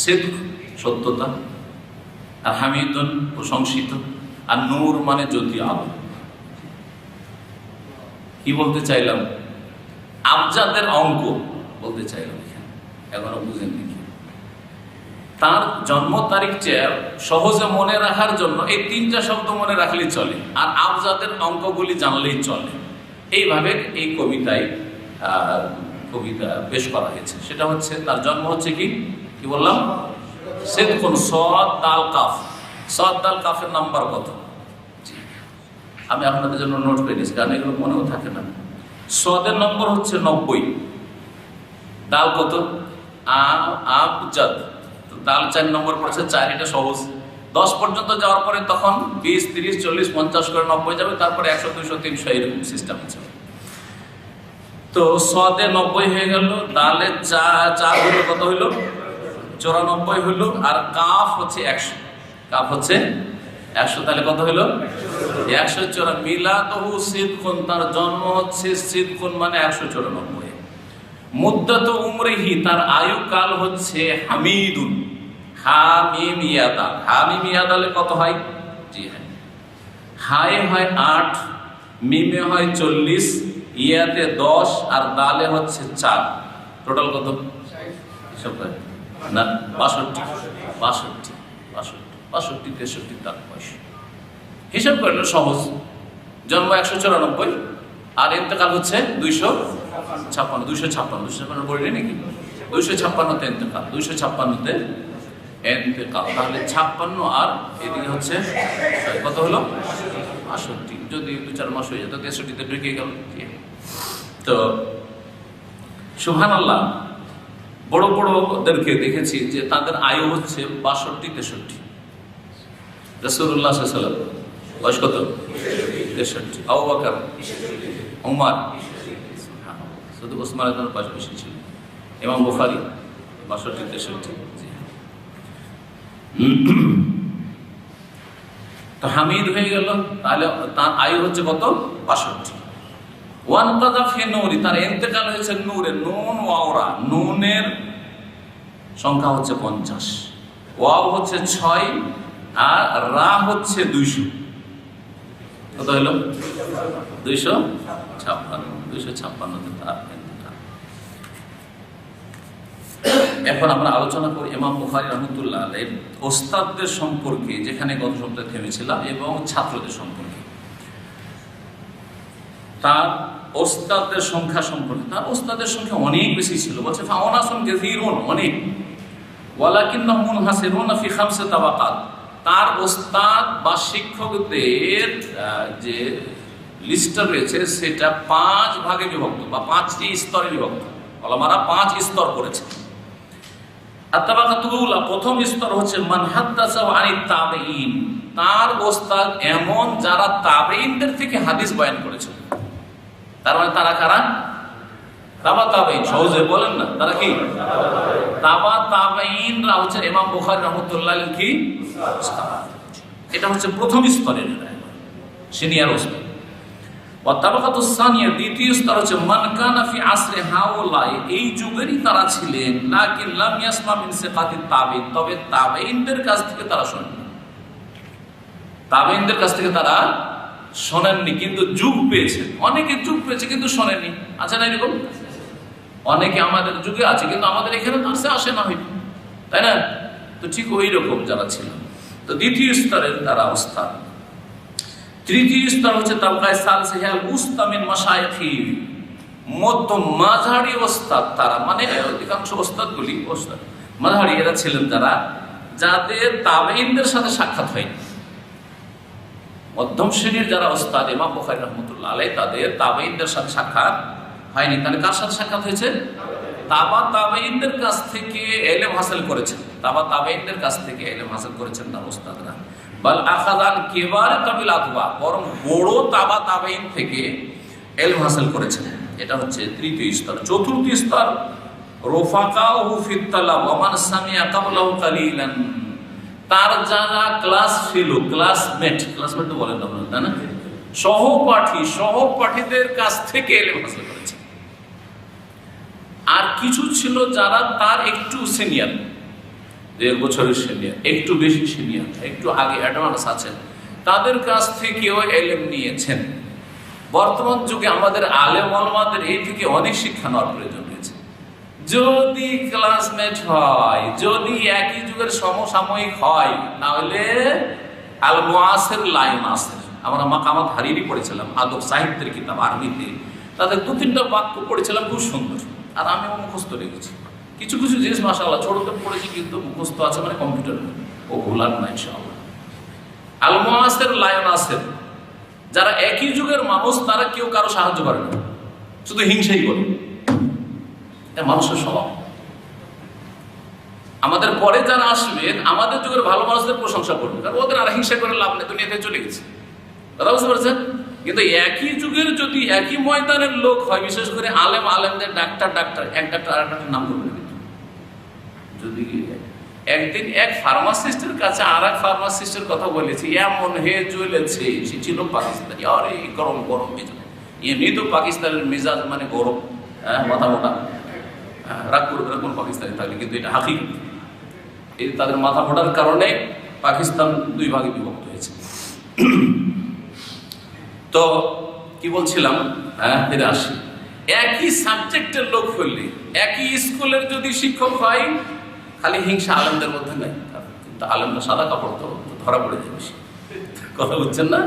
সিদক সত্যতা, আর হামিদুন প্রশংসিত, আর নূর মানে জ্যোতি, আলো। কি বলতে চাইলাম? আবজাদের অঙ্ক বলতে চাইলাম এখানে, এখনো বুঝেন নাকি? তার জন্ম তারিখ সহজে মনে রাখার জন্য এই 3টা শব্দ মনে রাখলেই চলে, আর আবজাদের অঙ্কগুলি জানলেই চলে। এইভাবে এই কবিতা পেশ করা হয়েছে। সেটা হচ্ছে, তার জন্ম হচ্ছে কি বললাম? সিদকুন, সাদ দাল কাফ। সাদ দাল কাফের নাম্বার কত? আমি আপনাদের জন্য নোট করে নিয়েছি, কারণ এগুলো মনেও থাকে না। সাদের নম্বর হচ্ছে 90, দাল কত? আবজাদ, দাল 4 নম্বর পড়েছে, 4, এটা সহজ। 10 পর্যন্ত যাওয়ার পরে তখন 20, 30, 40, 50 করে 90 যাবে, তারপরে 100, 200, 300 এরকম সিস্টেম আছে। তো সদে 90 হয়ে গেল, দালে 4 হইল, কত হইল? 94 হইল, আর কাফ হচ্ছে 100, কাফ হচ্ছে 100, তাহলে কত হইল? 194। মিলাদুহু সিদকুন, তার জন্ম হচ্ছে সিদকুন মানে 194। মুদ্দাতু উমরিহি, তার আয়ুকাল হচ্ছে হামিদুন। হামিম ইয়াদা, হামিম ইয়াদালে কত হয়? জি হ্যাঁ, হায় হয় 8, মিমে হয় 40, ইয়াতে 10, আর দালে হচ্ছে 4, টোটাল কত? হিসাব করে না, 62, 63 তার বয়স। হিসাব করলে সহজ। জন্ম 194, আর ইন্তেকাল হচ্ছে 256 বলি নাকি? 256তে ইন্তেকাল, 256তে ইন্তেকাল। তাহলে 56 আর এদিকে হচ্ছে কত হলো? 62। যদি 2-4 মাস হয়ে যেত 63তে ঢুকে গেল। তো সুবহানাল্লাহ, বড় বড়দেরকে দেখেছি যে তাদের আয়ু হচ্ছে 62-63। রাসূলুল্লাহ সাল্লাল্লাহু আলাইহি ওয়াসাল্লাম বয়স কত? 63। আবু বকর, উমর, শুধু ওসমানের বয়স বেশি ছিল। ইমাম বুখারী 62-63। তো হামিদ হয়ে গেল, তাহলে তার আয়ু হচ্ছে কত? 62। ওয়ানকাযা ফি নূরি, তার ইন্তেকাল হয়েছে নূরে। নুন ওয়াওরা, নুনের সংখ্যা হচ্ছে 50, ওয়াও হচ্ছে 6 আর রা হচ্ছে 200। কত হলো? 256 তার ইন্তেকাল। এখন আমরা আলোচনা করি ইমাম বুখারী রাহমাতুল্লাহ আলাইহির ওস্তাদদের সম্পর্কে, যেখানে গত সপ্তাহে থেমেছিলাম, এবং ছাত্রদের সম্পর্কে। তার ওস্তাদদের সংখ্যা সম্পর্কে, তার ওস্তাদের সংখ্যা অনেক বেশি ছিল। বলছে ফাওনাসুন কাসীরুন, অনেক, ওয়ালাকিন্নাহুম মুনহাসিরুনা ফি খামসে তাবাকাত। তার ওস্তাদ বা শিক্ষকদের যে লিস্টটা রয়েছে সেটা 5 ভাগে বিভক্ত বা 5টি স্তরে বিভক্ত। ওলামারা 5 স্তর করেছে। আত-তাবাকাতুল উলা, প্রথম স্তর হচ্ছে মান হাদাসা আনিত তাবেঈন, তার ওস্তাদ এমন যারা তাবেঈনদের থেকে হাদিস বয়ান করেছিল। তার মানে তারা কারা? তাবা তাবেঈন। সহজে বলেন না, তারা কি? তাবা তাবেঈনরা হচ্ছে ইমাম বুখারী রাহমাতুল্লাহ আলাইহি কি ওস্তাদ। এটা হচ্ছে প্রথম স্তরের সিনিয়র ওস্তাদ। ওয়া তাবাকাতুস সানিয়া, দ্বিতীয় স্তর হচ্ছে মান কানা ফি আসরি হাউলাই, এই যুগেরই তারা ছিলেন, লাকিন লাম ইয়াসমা মিন সিকাতিত তাবেঈন, তবে তাবেঈনদের কাছ থেকে তারা শোনেননি। তাবেঈনদের কাছ থেকে তারা শোনেননি, কিন্তু যুগ পেয়েছেন। অনেকে যুগ পেয়েছে কিন্তু শোনেননি, আছে না এরকম? অনেকে আমাদের যুগে আছে কিন্তু আমাদের এখানে আসে না, হয়তো, তাই না? তো ঠিক ওই রকম যারা ছিল, তো দ্বিতীয় স্তরের তারা ওস্তাদ। তৃতীয় স্তর হচ্ছে তাবকায়ে সালসিহাল উস্তামিন মাশায়েখি, মধ্যম মাঝারি ওস্তাদ তারা, মানে অধিকাংশ ওস্তাদগুলি ওস্তাদ মাঝারি এরা ছিলেন যারা, যাদের তাবেঈনদের সাথে সাক্ষাৎ হয়নি। মধ্যম শ্রেণীর যারা ওস্তাদ ইমাম বুখারী রাহমাতুল্লাহ আলাইহি, তাদের তাবেঈনদের সাথে সাক্ষাৎ হয়নি। তাহলে কার সাথে সাক্ষাৎ হয়েছে? তাবা তাবেঈনদের কাছ থেকে ইলম হাসিল করেছেন। তাবা তাবেঈনদের কাছ থেকে ইলম হাসিল করেছেন তার ওস্তাদরা। বাল আখাযান কিবার কাবিলাতবা, বরং বড় তাবা তাবেঈন থেকে ইলম হাসিল করেছেন। এটা হচ্ছে তৃতীয় স্তর। চতুর্থ স্তর রফাকাহু ফিত তালাব ওয়া মান সামিয়া ক্বাবলাহু কালিলান, তার যারা ক্লাস ফেলো, ক্লাসমেট তো বলেন আপনারা, তাই না? সহপাঠীদের কাছ থেকে ইলম হাসিল করেছেন। আর কিছু ছিল যারা তার একটু সিনিয়র, 1 বছরের সিনিয়র, একটু বেশি সিনিয়র, একটু আগে অ্যাডভান্স আছেন, তাদের কাছ থেকেও ইলম নিয়েছেন। বর্তমান যুগে আমাদের আলেম ওলামাদের এই থেকে অনেক শিক্ষা নেওয়ার প্রয়োজন রয়েছে। যদি ক্লাসমেট হয়, যদি একই যুগের সমসাময়িক হয়, তাহলে আল মুআসির লাইন আছে। আমরা মাকামাত হারিরি পড়েছিলাম, আদব সাহিত্যের কিতাব আরবিতে, তাদের 2-3টা বাক্য পড়েছিলাম, খুব সুন্দর, আর আমিও মুখস্থ রেখেছি। কিছু কিছু জিনিস মাশাআল্লাহ ছোটতে পড়েছি কিন্তু মুখস্থ আছে, মানে কম্পিউটার ও ভুলার না ইনশাআল্লাহ। আল মুআসির লাইন আছে, যারা একই যুগের মানুষ, তারা কেউ কারো সাহায্য করে না, শুধু হিংসাই করে। এটা মানুষের স্বভাব। আমাদের পরে যারা আসবেন, আমাদের যুগের ভালো মানুষদের প্রশংসা করবে, কারণ ওদের আর হিংসা করে লাভ নেই, দুনিয়াতে চলে গেছে। কথা বুঝতে পারছেন? কিন্তু একই যুগের যদি একই ময়দানের লোক হয়, বিশেষ করে আলেমদের ডাক্তার এক ডাক্তার আর একটা নাম করবে। যদি একদিন এক ফার্মাসিস্টের কাছে আর এক ফার্মাসিস্টের কথা বলেছি, এমন হয়ে চলেছে, সে ছিল পাকিস্তানি, আরে গরম মেজাজ। এমনি তো পাকিস্তানের মেজাজ মানে গরম, মাথা মোটা, রাগ করবে না কোন পাকিস্তানি থাকলে, কিন্তু এটা হাকিকত। এই তাদের মাথা মোটার কারণে পাকিস্তান 2 ভাগে বিভক্ত হয়েছে। তো কি বলছিলাম, ফিরে আসি। একই সাবজেক্টের লোক হইলে, একই স্কুলের যদি শিক্ষক হয়, খালি হিংসা আলেমদের মধ্যে নাই, কিন্তু আলেমরা সাদা কাপড় তো ধরা পড়ে যাবে। কথা বুঝছেন না?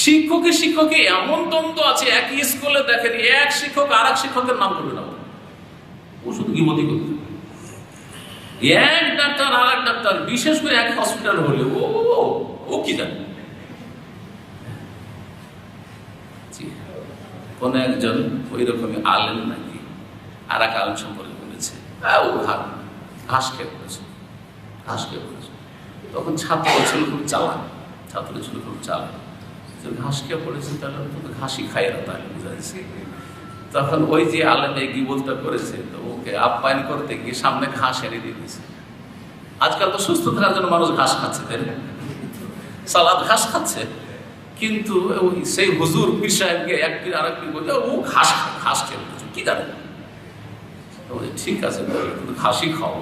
শিক্ষকে এমন দ্বন্দ্ব আছে, একই স্কুলে দেখেন এক শিক্ষক আর এক শিক্ষকের নাম করবে না, ও শুধু গীবতি করবে। এক ডাক্তার আর এক ডাক্তার, বিশেষ করে এক হসপিটাল হলে ও কি জানে। কোন একজন ওই রকমই আলেম নাকি আর এক আলেম সম্পর্কে বলেছে, ও ঘাস খেয়ে পড়েছে। তখন ছাত্র ছিল খুব চালাক, ঘাস খেয়ে পড়েছে, তাহলে ঘাসই খায় না, তাহলে বুঝা যাচ্ছে। তখন ওই যে আলেম কি বলতে করেছে, তো ওকে আপ্যায়ন করতে গিয়ে সামনে ঘাস এনে দিয়ে দিয়েছে। আজকাল তো সুস্থ থাকার জন্য মানুষ ঘাস খাচ্ছে, তাই না? সালাদ ঘাস খাচ্ছে, কিন্তু সেই হুজুর পীর সাহেবকে একদিন আর একদিন বলছে ও ঘাস খেয়ে কি জানে, ঠিক আছে কিন্তু ঘাসই খাও,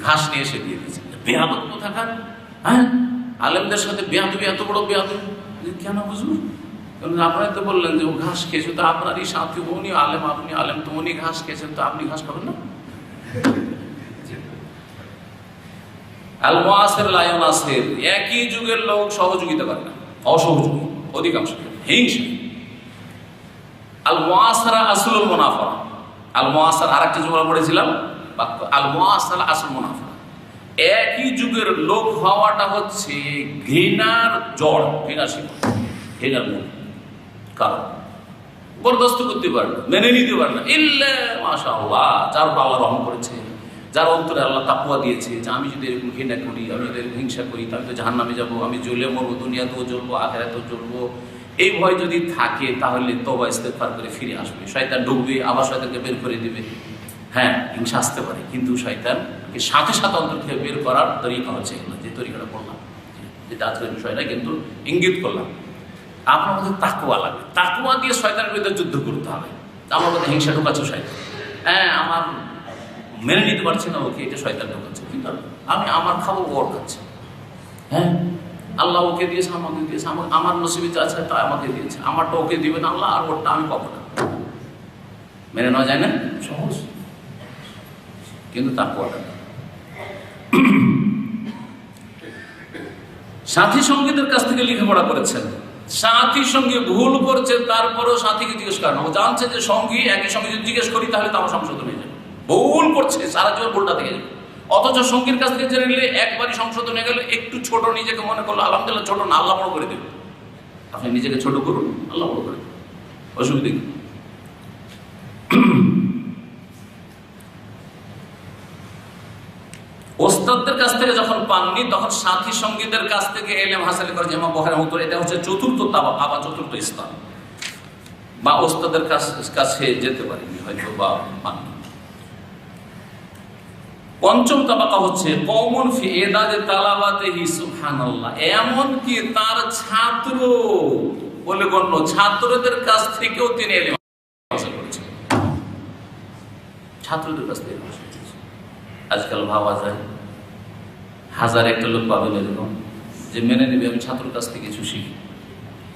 ঘাস নিয়ে এসে দিয়ে দিয়েছে। বেয়াদব কোথাকার, হ্যাঁ আলেমদের সাথে বেয়াদবি, এত বড় বেয়াদবি কেন হুজুর? আপনারা তো বললেন যে ও ঘাস খেয়েছে, তো আপনারই সাথে উনি আলেম, আপনি আলেম, তো উনি ঘাস খেয়েছেন, তো আপনি ঘাস খাবেন না? আল মুআসির লা ইউনাসির, একই যুগের লোক সহযোগিতা করে না, অসহযোগী অধিকাংশ, হিংসা। আল মুআসারা আসলুল মুনাফা, আল মুআসার আরেকটা জুমলা পড়েছিলাম বাক্য, আল মুআসারা আসলুল মুনাফা। একই যুগের লোক হওয়াটা হচ্ছে ঘৃণার জড়, ঘৃণার শিকড়, ঘৃণার মূল। কারণ বরদাস্ত করতে পারে না, মেনে নিতে পারে না, ইল্লা মাশাআল্লাহ, যার উপর আল্লাহ রহম করেছে, যার অন্তরে আল্লাহ তাকওয়া দিয়েছে যে আমি যদি এরকম ঘৃণা করি, আমি যদি এরকম হিংসা করি, তাহলে তো জাহান্নামে যাবো, আমি জ্বলে মরবো, দুনিয়াতেও জ্বলবো, আখিরাতেও জ্বলবো। এই ভয় যদি থাকে তাহলে তওবা ইস্তেগফার করে ফিরে আসবে। শয়তান ঢুকবে, আবার শয়তানকে বের করে দিবে। হ্যাঁ, হিংসা আসতে পারে, কিন্তু শয়তানকে সাথে সাথে অন্তর থেকে বের করার তরিকা হচ্ছে এগুলো, যে তরিকাটা বললাম, যেটা আজকের বিষয়টা কিন্তু ইঙ্গিত করলাম। আপনার মধ্যে তাকওয়া লাগবে, তাকওয়া দিয়ে শয়তানের বিরুদ্ধে যুদ্ধ করতে হবে। আমার মধ্যে হিংসা ঢুকাচ্ছে শয়তান, হ্যাঁ আমার মেনে নিতে পারছি না ওকে, এটা শয়তান ঢুকাচ্ছে, কিন্তু আমি আমার খাবো, ওর খাচ্ছে। হ্যাঁ, আল্লাহ ওকে দিয়েছে, আমাকে দিয়েছে, আমার নসিবে যা আছে তা আমাকে দিয়েছে, আমারটা ওকে দিবেন আল্লাহ, আর ওরটা আমি পাবো না। মেনে নেওয়া যায় না? সহজ, কিন্তু তাকওয়াটা সাথী সঙ্গীদের কাছ থেকে লেখাপড়া করেছেন, সাথী সঙ্গী ভুল করছে, তারপরেও সাথীকে জিজ্ঞেস করেন, ও জানছে যে সঙ্গী, একই সঙ্গে যদি জিজ্ঞেস করি তাহলে তো আমার সংশোধন হয়ে যাবে। ভুল করছে, সারা জীবন ভুলটা থেকে যাবে। অথচ সঙ্গীর কাছ থেকে জেনে নিলে একবারই সংশোধন হয়ে গেলে, একটু ছোট নিজেকে মনে করলো, আলহামদুলিল্লাহ ছোট না, আল্লাহ বড় করে দেবে। আপনি নিজেকে ছোট করুন, আল্লাহ বড় করে দেবে, অসুবিধা কি? ওস্তাদদের কাছ থেকে যখন পাননি, তখন সাথী সঙ্গীদের কাছ থেকে ইলম হাসিল করে, যেমন বুখারী রাহমাতুল্লাহ, এটা হচ্ছে চতুর্থ তাবাকা বা চতুর্থ স্তর, বা ওস্তাদের কাছে যেতে পারেনি হয়তো বা পাননি। পঞ্চম তাবাকা হচ্ছে কওমুন ফি ইদাদি তালাবাতিহি সুবহানাল্লাহ, এমন কি তার ছাত্র বলে গণ্য ছাত্রদের কাছ থেকেও তিনি ইলম হাসিল করেছেন, ছাত্রদের কাছ থেকে। আজকাল ভাবা যায় হাজার একটা লোক পাবেন এরকম যে মেনে নেবে আমি ছাত্রের কাছ থেকে কিছু শিখি।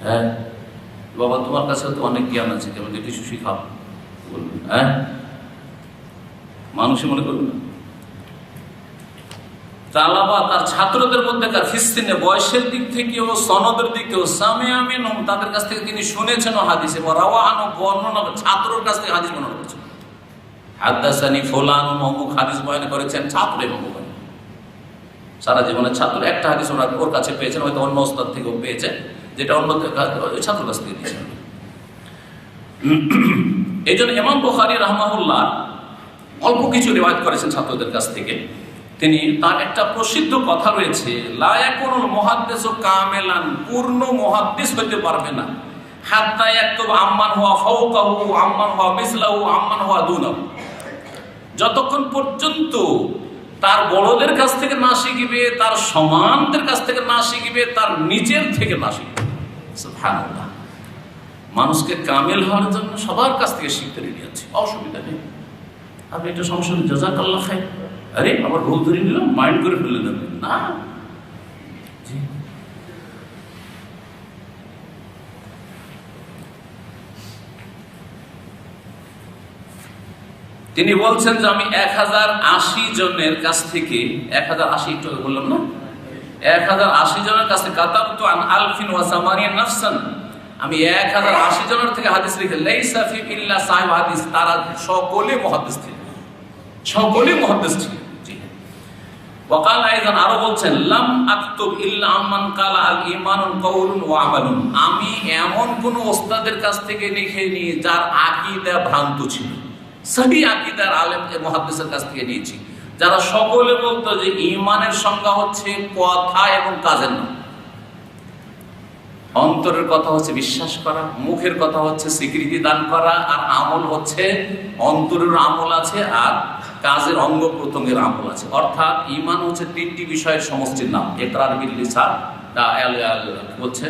হ্যাঁ বাবা, তোমার কাছে তো অনেক জ্ঞান আছে, তোমাকে কিছু শিখাও, বলবেন। হ্যাঁ, মানুষই মনে করবে না। তালাবা তার ছাত্রদের মধ্যেকার ফিসসিনে, বয়সের দিক থেকেও সনদের দিকেও, সামিআ মিনহুম তাদের কাছ থেকে তিনি শুনেছেন হাদিসে, রাওয়া আনহু বর্ণনা, ছাত্রর কাছ থেকে হাদিস বর্ণনা করেছেন। হাদাসানি ফুলান অমুক হাদিস বয়ান করেছেন, ছাত্র এবং সারা জীবনের ছাত্র একটা হাদিস ওর কাছে পেয়েছেন, হয়তো অন্য ওস্তাদ থেকেও পেয়েছেন, যেটা অন্য ছাত্র কাছ থেকে দিয়েছেন। এই জন্য ইমাম বুখারী রাহমাহুল্লাহ অল্প কিছু রিওয়ায়াত করেছেন ছাত্রদের কাছ থেকে। তিনি তার একটা প্রসিদ্ধ কথা রয়েছে, লা ইয়াকুনুল মুহাদ্দিসু কামিলান, পূর্ণ মুহাদ্দিস হতে পারবে না, হাত্তা ইয়াকতুব আম্মান হুয়া ফাওকাহু, আম্মান হুয়া মিসলাহু, আম্মান হুয়া দুনাহু, যতক্ষণ পর্যন্ত তার বড়দের কাছ থেকে না শিখবে, তার সমানদের কাছ থেকে না শিখবে, তার নিজের থেকে না শিখবে। সুবহানাল্লাহ, মানুষকে কামেল হওয়ার জন্য সবার কাছ থেকে শিখতে রেডি আছে, অসুবিধা নেই। আপনি একটা সমস্যা, জাযাকাল্লাহ খাইর, আরে আবার ভুল ধরে নিলাম, মাইন্ড করে ফেললেন না। তিনি বলছেন যে আমি 1080 জনের কাছ থেকে, 1080 একটু বললাম না, 1080 জনের কাছ থেকে, কাতাবতু আন আলফিন ওয়া সামানিয়া নাফসান, আমি 1080 জনের থেকে হাদিস লিখে, লাইসা ফি ইল্লা সাহিব হাদিস, তারা সকলে মুহাদ্দিস ছিলেন, সকলে মুহাদ্দিস ছিলেন। জি, ওয়াকাল আইযান, আরো বলছেন, লাম আকতুব ইল্লা আম্মান কালা আল ঈমানু কাউলুন ওয়া আমালুন, আমি এমন কোন ওস্তাদের কাছ থেকে লিখিনি যার আকীদা ভ্রান্ত ছিল, সহি আকীদার আলেম মুহাদ্দিসের কাছ থেকে নিয়েছি, যারা সকলে বলতো যে ঈমানের সংজ্ঞা হচ্ছে কথা এবং কাজের নাম। অন্তরের কথা হচ্ছে বিশ্বাস করা, মুখের কথা হচ্ছে স্বীকৃতি দান করা, আর আমল হচ্ছে অন্তরের আমল আছে আর কাজের অঙ্গ প্রত্যঙ্গের আমল আছে। অর্থাৎ ঈমান হচ্ছে 3টি বিষয়ের সমষ্টির নাম, ইকরার বিল লিসান, বলছে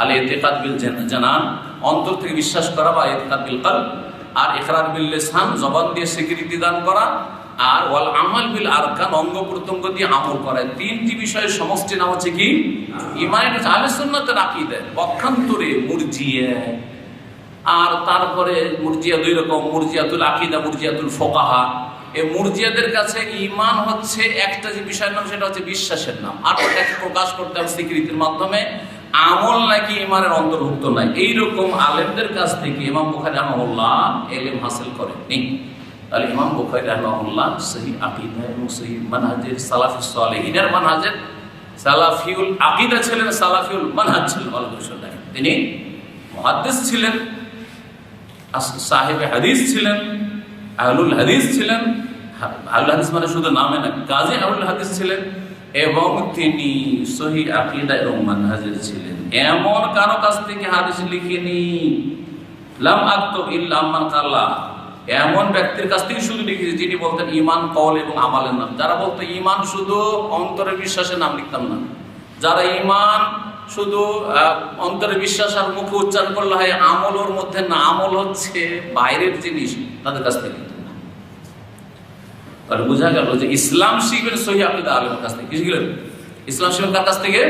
আল ইতিকাদ বিল জানান, অন্তর থেকে বিশ্বাস করা, বা ইতিকাদ বিল কলব, আর ইকরার বিল লিসান, জবান দিয়ে স্বীকৃতি দান করা, আর ওয়াল আমাল বিল আরকান, অঙ্গ প্রত্যঙ্গ দিয়ে আমল করা। তিনটি বিষয়ের সমষ্টি নাম হচ্ছে কি ঈমান। আহলে সুন্নাতের আকীদা। পক্ষান্তরে মুরজিয়া, আর তারপরে মুরজিয়া দুই রকম, মুরজিয়াতুল আকীদা, মুরজিয়াতুল ফুকাহা। এই মুরজিয়াদের কাছে ঈমান হচ্ছে একটা যে বিষয়ের নাম, সেটা হচ্ছে বিশ্বাসের নাম, আর ওটাকে প্রকাশ করতে হবে স্বীকৃতির মাধ্যমে। আমল নাকি ঈমানের অন্তর্ভুক্ত নাই। এইরকম আলেমদের কাছ থেকে ইমাম বুখারী রাহিমাহুল্লাহ ইলম হাসিল করেননি। তাহলে ইমাম বুখারী রাহিমাহুল্লাহ সহিহ আকীদা এবং সহিহ মানহাজের সালাফুস সালেহিনের মানহাজের সালাফিউল আকীদা ছিলেন, সালাফিউল মানহাজ ছিলেন। তিনি মুহাদ্দিস ছিলেন, সাহেবে হাদিস ছিলেন, আহলুল হাদিস ছিলেন। আহলুল হাদিস মানে শুধু নামে না, কাজে আহলুল হাদিস ছিলেন। এবং তিনি সহিহ আকীদা এবং মানহাজের ছিলেন। এমন কারো কাছ থেকে হাদিস লিখিনি, লাম আক্তুব ইল্লা মান কালা, এমন ব্যক্তির কাছ থেকে শুধু লিখেছি যিনি বলতেন ঈমান কওল এবং আমলের নাম। যারা বলতো ঈমান শুধু অন্তরের বিশ্বাসের নাম লিখতাম না, যারা ঈমান শুধু অন্তরের বিশ্বাস আর মুখে উচ্চারণ করলে হয়, আমল ওর মধ্যে না, আমল হচ্ছে বাইরের জিনিস, তাদের কাছ থেকে লিখতেন না। তাহলে বোঝা গেল যে ইসলাম শিখবেন সহিহ আকীদা আলেমের কাছ থেকে। কি শিখলেন? ইসলাম শিখবেন কার কাছ থেকে?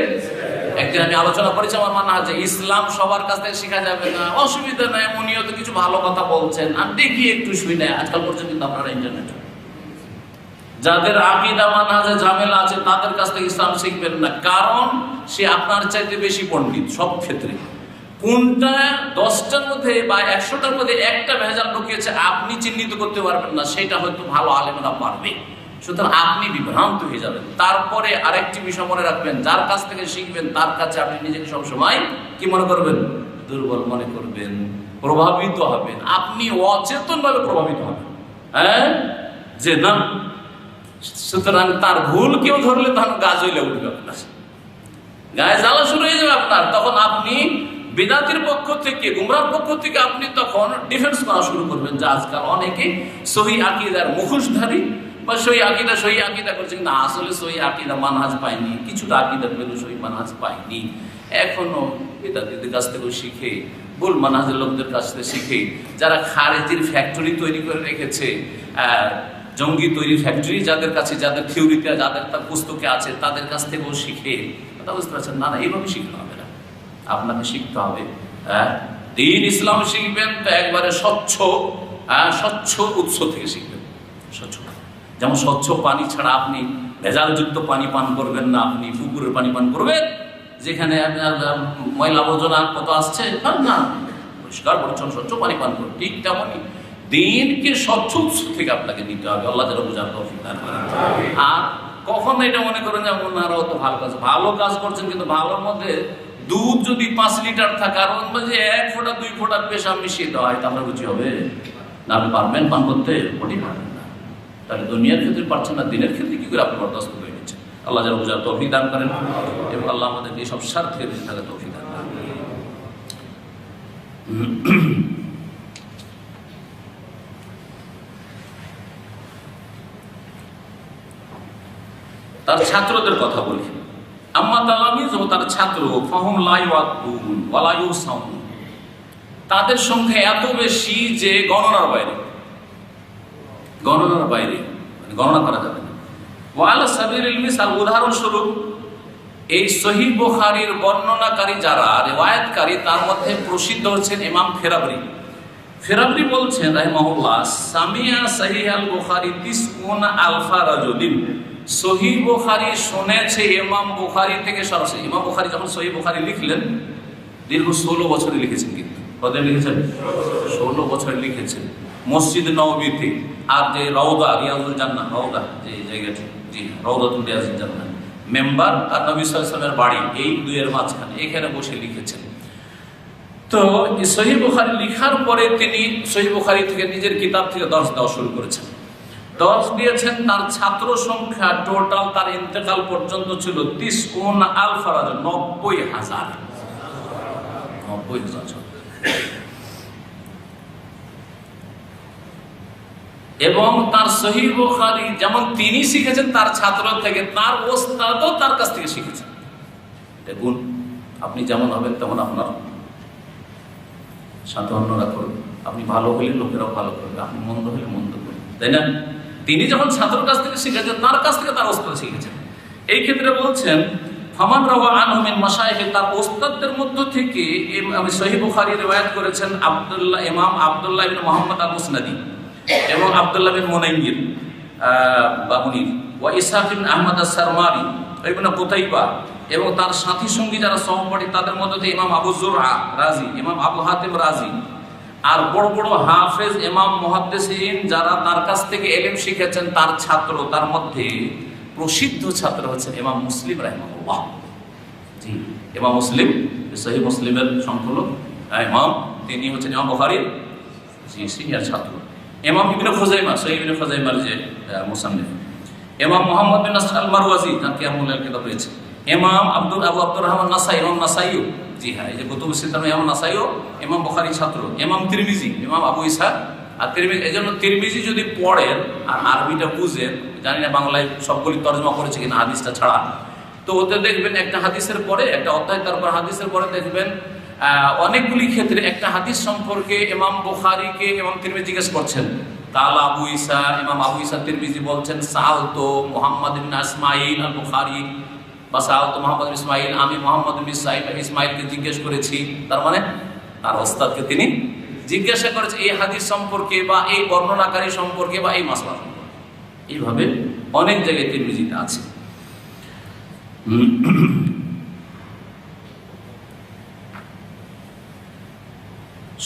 একদিন আমি আলোচনা করেছি, আমার মানা আছে ইসলাম সবার কাছ থেকে শেখা যাবে না, অসুবিধা নাই, উনিও তো কিছু ভালো কথা বলছেন, আর দেখি একটু শুই না। আজকাল পর্যন্ত কিন্তু আপনারা ইন্টারনেট, যাদের আকীদা মানহাজে ঝামেলা আছে তাদের কাছ থেকে ইসলাম শিখবেন না, কারণ সে আপনার চাইতে বেশি পণ্ডিত সব ক্ষেত্রে। কোনটা 10টার মধ্যে বা 100টার মধ্যে একটা ভেজাল ঢুকিয়েছে আপনি চিহ্নিত করতে পারবেন না, সেটা হয়তো ভালো আলেমরা পারবে। সুতরাং আপনি বিভ্রান্ত হয়ে যাবেন। তারপরে আরেকটি বিষয় মনে রাখবেন, যার কাছ থেকে শিখবেন তার কাছে আপনি নিজেকে সবসময় কি মনে করবেন? দুর্বল মনে করবেন, প্রভাবিত হবেন। আপনি অচেতন ভাবে প্রভাবিত হবেন, হ্যাঁ, যে না। সুতরাং তার ভুল কেউ ধরলে তখন গা জ্বলে উঠবে, আপনার গায়ে জ্বালা শুরু হয়ে যাবে আপনার। তখন আপনি বিদাতির পক্ষ থেকে, গুমরাহর পক্ষ থেকে আপনি তখন ডিফেন্স করা শুরু করবেন। যে আজকাল অনেকে সহিহ আকীদার মুখোশধারী, বা সহিহ আকীদা করছে, কিন্তু আসলে সহিহ আকীদা মানহাজ পায়নি, কিছুটা আকীদা পেল, সহিহ মানহাজ পায়নি। এখনো বিদাতিদের কাছ থেকেও শিখে, ভুল মানহাজের লোকদের কাছ থেকে শিখে, যারা খারেজির ফ্যাক্টরি তৈরি করে রেখেছে, জঙ্গি তৈরি ফ্যাক্টরি, যাদের কাছে, যাদের থিওরিতে, যাদের তার পুস্তকে আছে, তাদের কাছ থেকেও শিখে। কথা বুঝতে পারছেন? না, এইভাবে শিখতে হবে না, আপনাকে শিখতে হবে। দ্বীন ইসলাম শিখবেন তো একবারে স্বচ্ছ উৎস থেকে শিখবেন। স্বচ্ছ, যেমন স্বচ্ছ পানি ছাড়া আপনি ভেজালযুক্ত পানি পান করবেন না। আপনি পুকুরের পানি পান করবেন যেখানে আপনার ময়লা আবর্জনা কত আসছে, না, পরিষ্কার পরিচ্ছন্ন স্বচ্ছ পানি পান করবেন। ঠিক তেমনই দ্বীনকে স্বচ্ছ উৎস থেকে আপনাকে নিতে হবে। আল্লাহ যেন বোঝার তৌফিক দান করেন। আর কখনো এটা মনে করেন যে ওনারা তো ভালো কাজ করছেন, কিন্তু ভালোর মধ্যে দুধ যদি 5 লিটার থাকে আর ওর মধ্যে 1 ফোঁটা 2 ফোঁটা পেশাব মিশিয়ে দেওয়া হয়, তাহলে রুচি হবে না? আপনি পারবেন পান করতে? মোটেই পারবেন না। তাহলে দুনিয়ার ক্ষেত্রে পারছেন না, দিনের ক্ষেত্রে কি করে আপনি বরদাস্ত করে নিচ্ছেন? আল্লাহ যেন বোঝার তৌফিক দান করেন, এবং আল্লাহ আমাদেরকে সব স্বার্থে বেঁচে থাকার তৌফিক দান করেন। তার ছাত্রদের কথা বলি। আম্মা তালামিজ ও তার ছাত্র, ফাহুম লা ইউআদ্দুন ওয়া লা ইউসাউন, তাদের সংখ্যা এত বেশি যে গণনার বাইরে, মানে গণনা করা যাবে না। ওয়া আলা সাবিলিল মিসাল, উদাহরণস্বরূপ এই সহিহ বুখারীর বর্ণনাকারী যারা, রিওয়ায়াতকারী, তার মধ্যে প্রসিদ্ধ হচ্ছেন ইমাম ফেরাবরি বলছেন রাহিমাহুল্লাহ, সামিয়া সহিহ আল বুখারী 90 আলফা রাজুলিন, সহিহ বুখারী শুনেছে ইমাম বুখারী থেকে সরাসরি। ইমাম বুখারী যখন সহিহ বুখারী লিখলেন, দীর্ঘ 16 বছরে লিখেছেন। কিন্তু কতদিন লিখেছেন? 16 বছরে লিখেছেন। মসজিদ নববীতে, আর যে রওদা রিয়াজুল জান্নাহ, রওদা যে জায়গাটি, জি রওদাতুল রিয়াজুল জান্নাহ, মেম্বার আর নবী সাল্লাল্লাহু আলাইহি ওয়াসাল্লামের বাড়ি, এই দুইয়ের মাঝখানে এখানে বসে লিখেছেন। তো সহিহ বুখারী লেখার পরে তিনি সহিহ বুখারী থেকে নিজের কিতাব থেকে দর্শ দেওয়া শুরু করেছেন। দর্শ দিয়েছেন। তার ছাত্র সংখ্যা টোটাল তার ইন্তেকাল পর্যন্ত ছিল 90 আলফা রাজুল, 90,000। এবং তার সহিহ বুখারী যেমন তিনি শিখেছেন তার ছাত্র থেকে, তার ওস্তাদও তার কাছ থেকে শিখেছেন। দেখুন আপনি যেমন হবেন তেমন আপনার সাথে অন্যরা করবে। আপনি ভালো হলে লোকেরাও ভালো করবে, আপনি মন্দ হলে মন্দ করবে, তাই না? তিনি যখন ছাত্রের কাছ থেকে শিখেছেন, তার কাছ থেকে তার ওস্তাদ শিখেছেন। এই ক্ষেত্রে বলছেন ফামান রাওয়া আনহু মিন মাশায়েখ, তার ওস্তাদদের মধ্য থেকে সহিহ বুখারী riwayat করেছেন ইমাম আব্দুল্লাহ ইবনে মুহাম্মদ আল-মুসনাদি এবং আব্দুল্লাহ বিন মুনাইয়্যির বা মুনির, ওয়া ইসহাক ইবনে আহমদ আস-সারমারি, ইবনে কুতাইবা এবং তার সাথী সঙ্গী যারা সহপাঠী তাদের মধ্যে থেকে ইমাম আবু যুরআ রাজি, ইমাম আবু হাতিম রাজি, আর বড় বড় হাফেজ ইমাম মুহাদ্দিসিন যারা তার কাছ থেকে ইলম শিখেছেন, তার ছাত্র, তার মধ্যে প্রসিদ্ধ ছাত্র হচ্ছেন ইমাম মুসলিম রাহিমাহুল্লাহ। জি, ইমাম মুসলিম, সহিহ মুসলিমের সংকলক ইমাম, তিনি হচ্ছেন ইমাম বুখারীর সিনিয়র ছাত্র। ইমাম ইবনে খুজাইমা, সহিহ ইবনে খুজাইমার যে মুসান্নিফ, ইমাম মুহাম্মদ বিন নাসর আল-মারওয়াজি, তার কিয়ামুল কিতাব রয়েছে। ইমাম আবু আব্দুর রহমান নাসাই, ইমাম নাসাইও, জি হ্যাঁ, এই যে কুতুবুস সিত্তাহ ইমাম নাসাইও ইমাম বুখারীর ছাত্র। ইমাম তিরমিজি, ইমাম আবু ইসা আর তিরমিজি, এজন্য তিরমিজি যদি পড়েন আর আরবিটা বুঝেন, জানি না বাংলায় সবগুলি তরজমা করেছে কিনা হাদিসটা ছাড়া, তো ওতে দেখবেন একটা হাদিসের পরে একটা অধ্যায়, তারপর হাদিসের পরে দেখবেন অনেকগুলি ক্ষেত্রে একটা হাদিস সম্পর্কে ইমাম বুখারীকে ইমাম তিরমিজি জিজ্ঞেস করছেন, কালা আবু ইসা, ইমাম আবু ইসা তিরমিজি বলছেন সাআলতু মুহাম্মদ ইবনে ইসমাঈল আল বুখারী, বা সাআলতু মুহাম্মদ ইবনে ইসমাঈল, আমি মুহাম্মদ ইবনে ইসমাঈলকে জিজ্ঞেস করেছি। তার মানে তার ওস্তাদকে তিনি জিজ্ঞাসা করেছে এই হাদিস সম্পর্কে বা এই বর্ণনাকারী সম্পর্কে বা এই মাসলা সম্পর্কে। এইভাবে অনেক জায়গায় তিরমিজিতে আছে।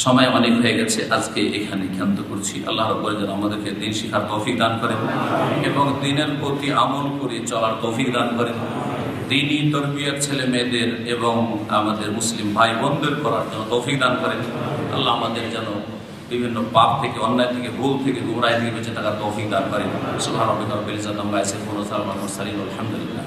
সময় অনেক হয়ে গেছে, আজকে এখানে ক্ষান্ত করছি। আল্লাহ রাব্বুল যেন আমাদেরকে দ্বীন শিখার তৌফিক দান করেন এবং দ্বীনের প্রতি আমল করে চলার তৌফিক দান করেন। দ্বীনী তরবিয়ত ছেলে মেয়েদের এবং আমাদের মুসলিম ভাই বোনদের করার জন্য তৌফিক দান করেন। আল্লাহ আমাদের যেন বিভিন্ন পাপ থেকে, অন্যায় থেকে, ভুল থেকে, গুমরাহি থেকে বেঁচে থাকার তৌফিক দান করেন। সুবহান রাব্বিকা রাব্বিল ইজ্জাতি আম্মা ইয়াসিফুন ওয়া সালামুন আলাল মুরসালিন, আলহামদুলিল্লাহ।